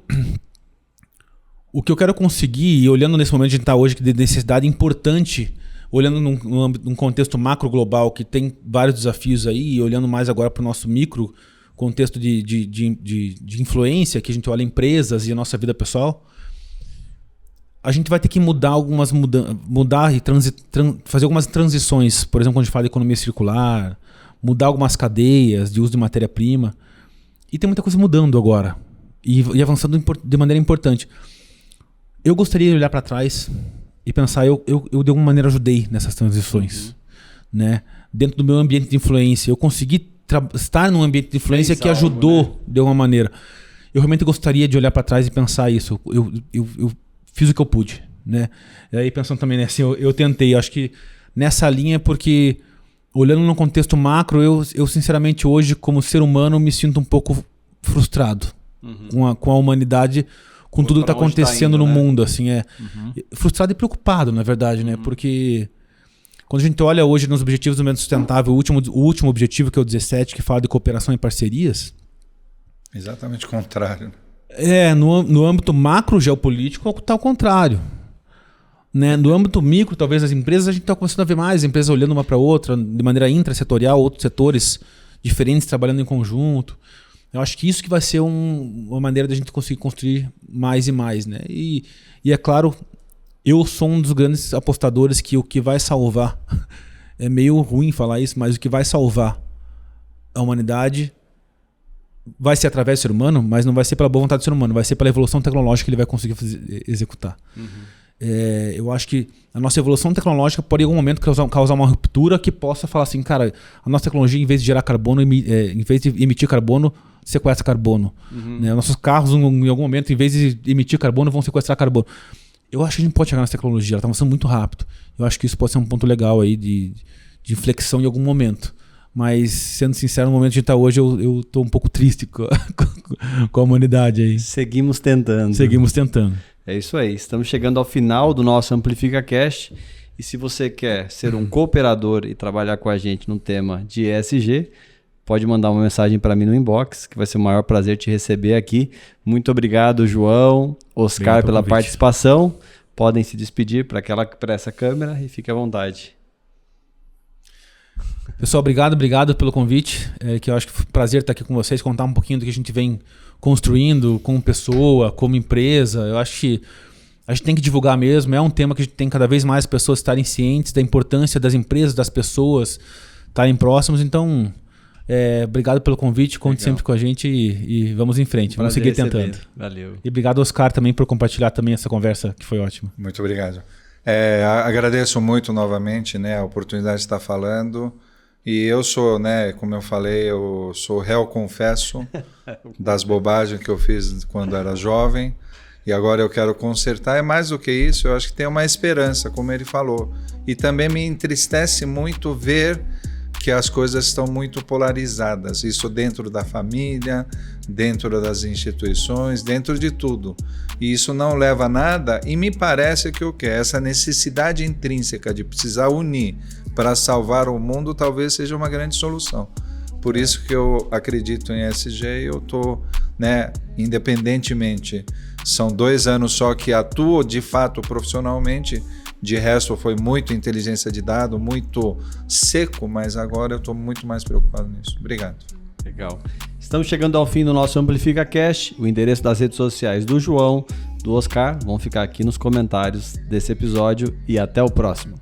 B: o que eu quero conseguir, e olhando nesse momento que a gente está hoje, de necessidade importante, olhando num contexto macro global que tem vários desafios aí, e olhando mais agora para o nosso micro contexto de influência, que a gente olha empresas e a nossa vida pessoal, a gente vai ter que mudar e fazer algumas transições. Por exemplo, quando a gente fala de economia circular, mudar algumas cadeias de uso de matéria-prima. E tem muita coisa mudando agora e avançando de maneira importante. Eu gostaria de olhar para trás e pensar, eu de alguma maneira ajudei nessas transições. Uhum. Né? Dentro do meu ambiente de influência, eu consegui estar num ambiente de influência que ajudou, né, de alguma maneira. Eu realmente gostaria de olhar para trás e pensar isso. Eu fiz o que eu pude. Né? E aí pensando também, né, assim, eu tentei. Acho que nessa linha, porque olhando no contexto macro, eu sinceramente hoje, como ser humano, me sinto um pouco frustrado, uhum, com a humanidade, com tudo que está acontecendo no mundo. Assim, uhum, frustrado e preocupado, na verdade, né? Porque quando a gente olha hoje nos Objetivos do Desenvolvimento Sustentável, o último objetivo, que é o 17, que fala de cooperação e parcerias...
C: Exatamente o contrário.
B: No âmbito macro geopolítico está ao contrário. Né? No âmbito micro, talvez, das empresas, a gente está começando a ver mais empresas olhando uma para outra, de maneira intrasetorial, outros setores diferentes trabalhando em conjunto. Eu acho que isso que vai ser uma maneira da gente conseguir construir mais e mais. Né? E é claro... Eu sou um dos grandes apostadores que o que vai salvar, é meio ruim falar isso, mas o que vai salvar a humanidade vai ser através do ser humano, mas não vai ser pela boa vontade do ser humano, vai ser pela evolução tecnológica que ele vai conseguir executar. Uhum. Eu acho que a nossa evolução tecnológica pode em algum momento causar uma ruptura que possa falar assim, cara, a nossa tecnologia, em vez de gerar carbono, em vez de emitir carbono, sequestra carbono. Uhum. Né? Nossos carros, em algum momento, em vez de emitir carbono, vão sequestrar carbono. Eu acho que a gente pode chegar nessa tecnologia, ela está avançando muito rápido. Eu acho que isso pode ser um ponto legal aí de inflexão em algum momento. Mas, sendo sincero, no momento que a gente está hoje, eu estou um pouco triste com a humanidade aí.
A: Seguimos tentando.
B: Seguimos tentando.
A: É isso aí. Estamos chegando ao final do nosso Amplifica Cast. E se você quer ser um cooperador e trabalhar com a gente no tema de ESG, pode mandar uma mensagem para mim no inbox, que vai ser o maior prazer te receber aqui. Muito obrigado, João, Oscar, pela participação. Podem se despedir para essa câmera e fique à vontade.
B: Pessoal, obrigado pelo convite, que eu acho que foi um prazer estar aqui com vocês, contar um pouquinho do que a gente vem construindo como pessoa, como empresa. Eu acho que a gente tem que divulgar mesmo, é um tema que a gente tem cada vez mais pessoas estarem cientes da importância das empresas, das pessoas estarem próximos. Então, obrigado pelo convite, conte sempre com a gente e vamos em frente, vamos seguir tentando.
A: Valeu.
B: E obrigado, Oscar, também por compartilhar também essa conversa que foi ótima.
C: Muito obrigado. Agradeço muito novamente, né, a oportunidade de estar falando. E eu sou, né, como eu falei, eu sou réu confesso das bobagens que eu fiz quando era jovem. E agora eu quero consertar. É mais do que isso, eu acho que tem uma esperança, como ele falou. E também me entristece muito ver que as coisas estão muito polarizadas. Isso dentro da família, dentro das instituições, dentro de tudo. E isso não leva a nada. E me parece que o que? Essa necessidade intrínseca de precisar unir para salvar o mundo talvez seja uma grande solução. Por isso que eu acredito em ESG e eu estou, né, independentemente, são 2 anos só que atuo de fato profissionalmente, de resto foi muito inteligência de dado, muito seco, mas agora eu estou muito mais preocupado nisso. Obrigado.
A: Legal. Estamos chegando ao fim do nosso Amplifica Cast. O endereço das redes sociais do João, do Oscar, vão ficar aqui nos comentários desse episódio e até o próximo.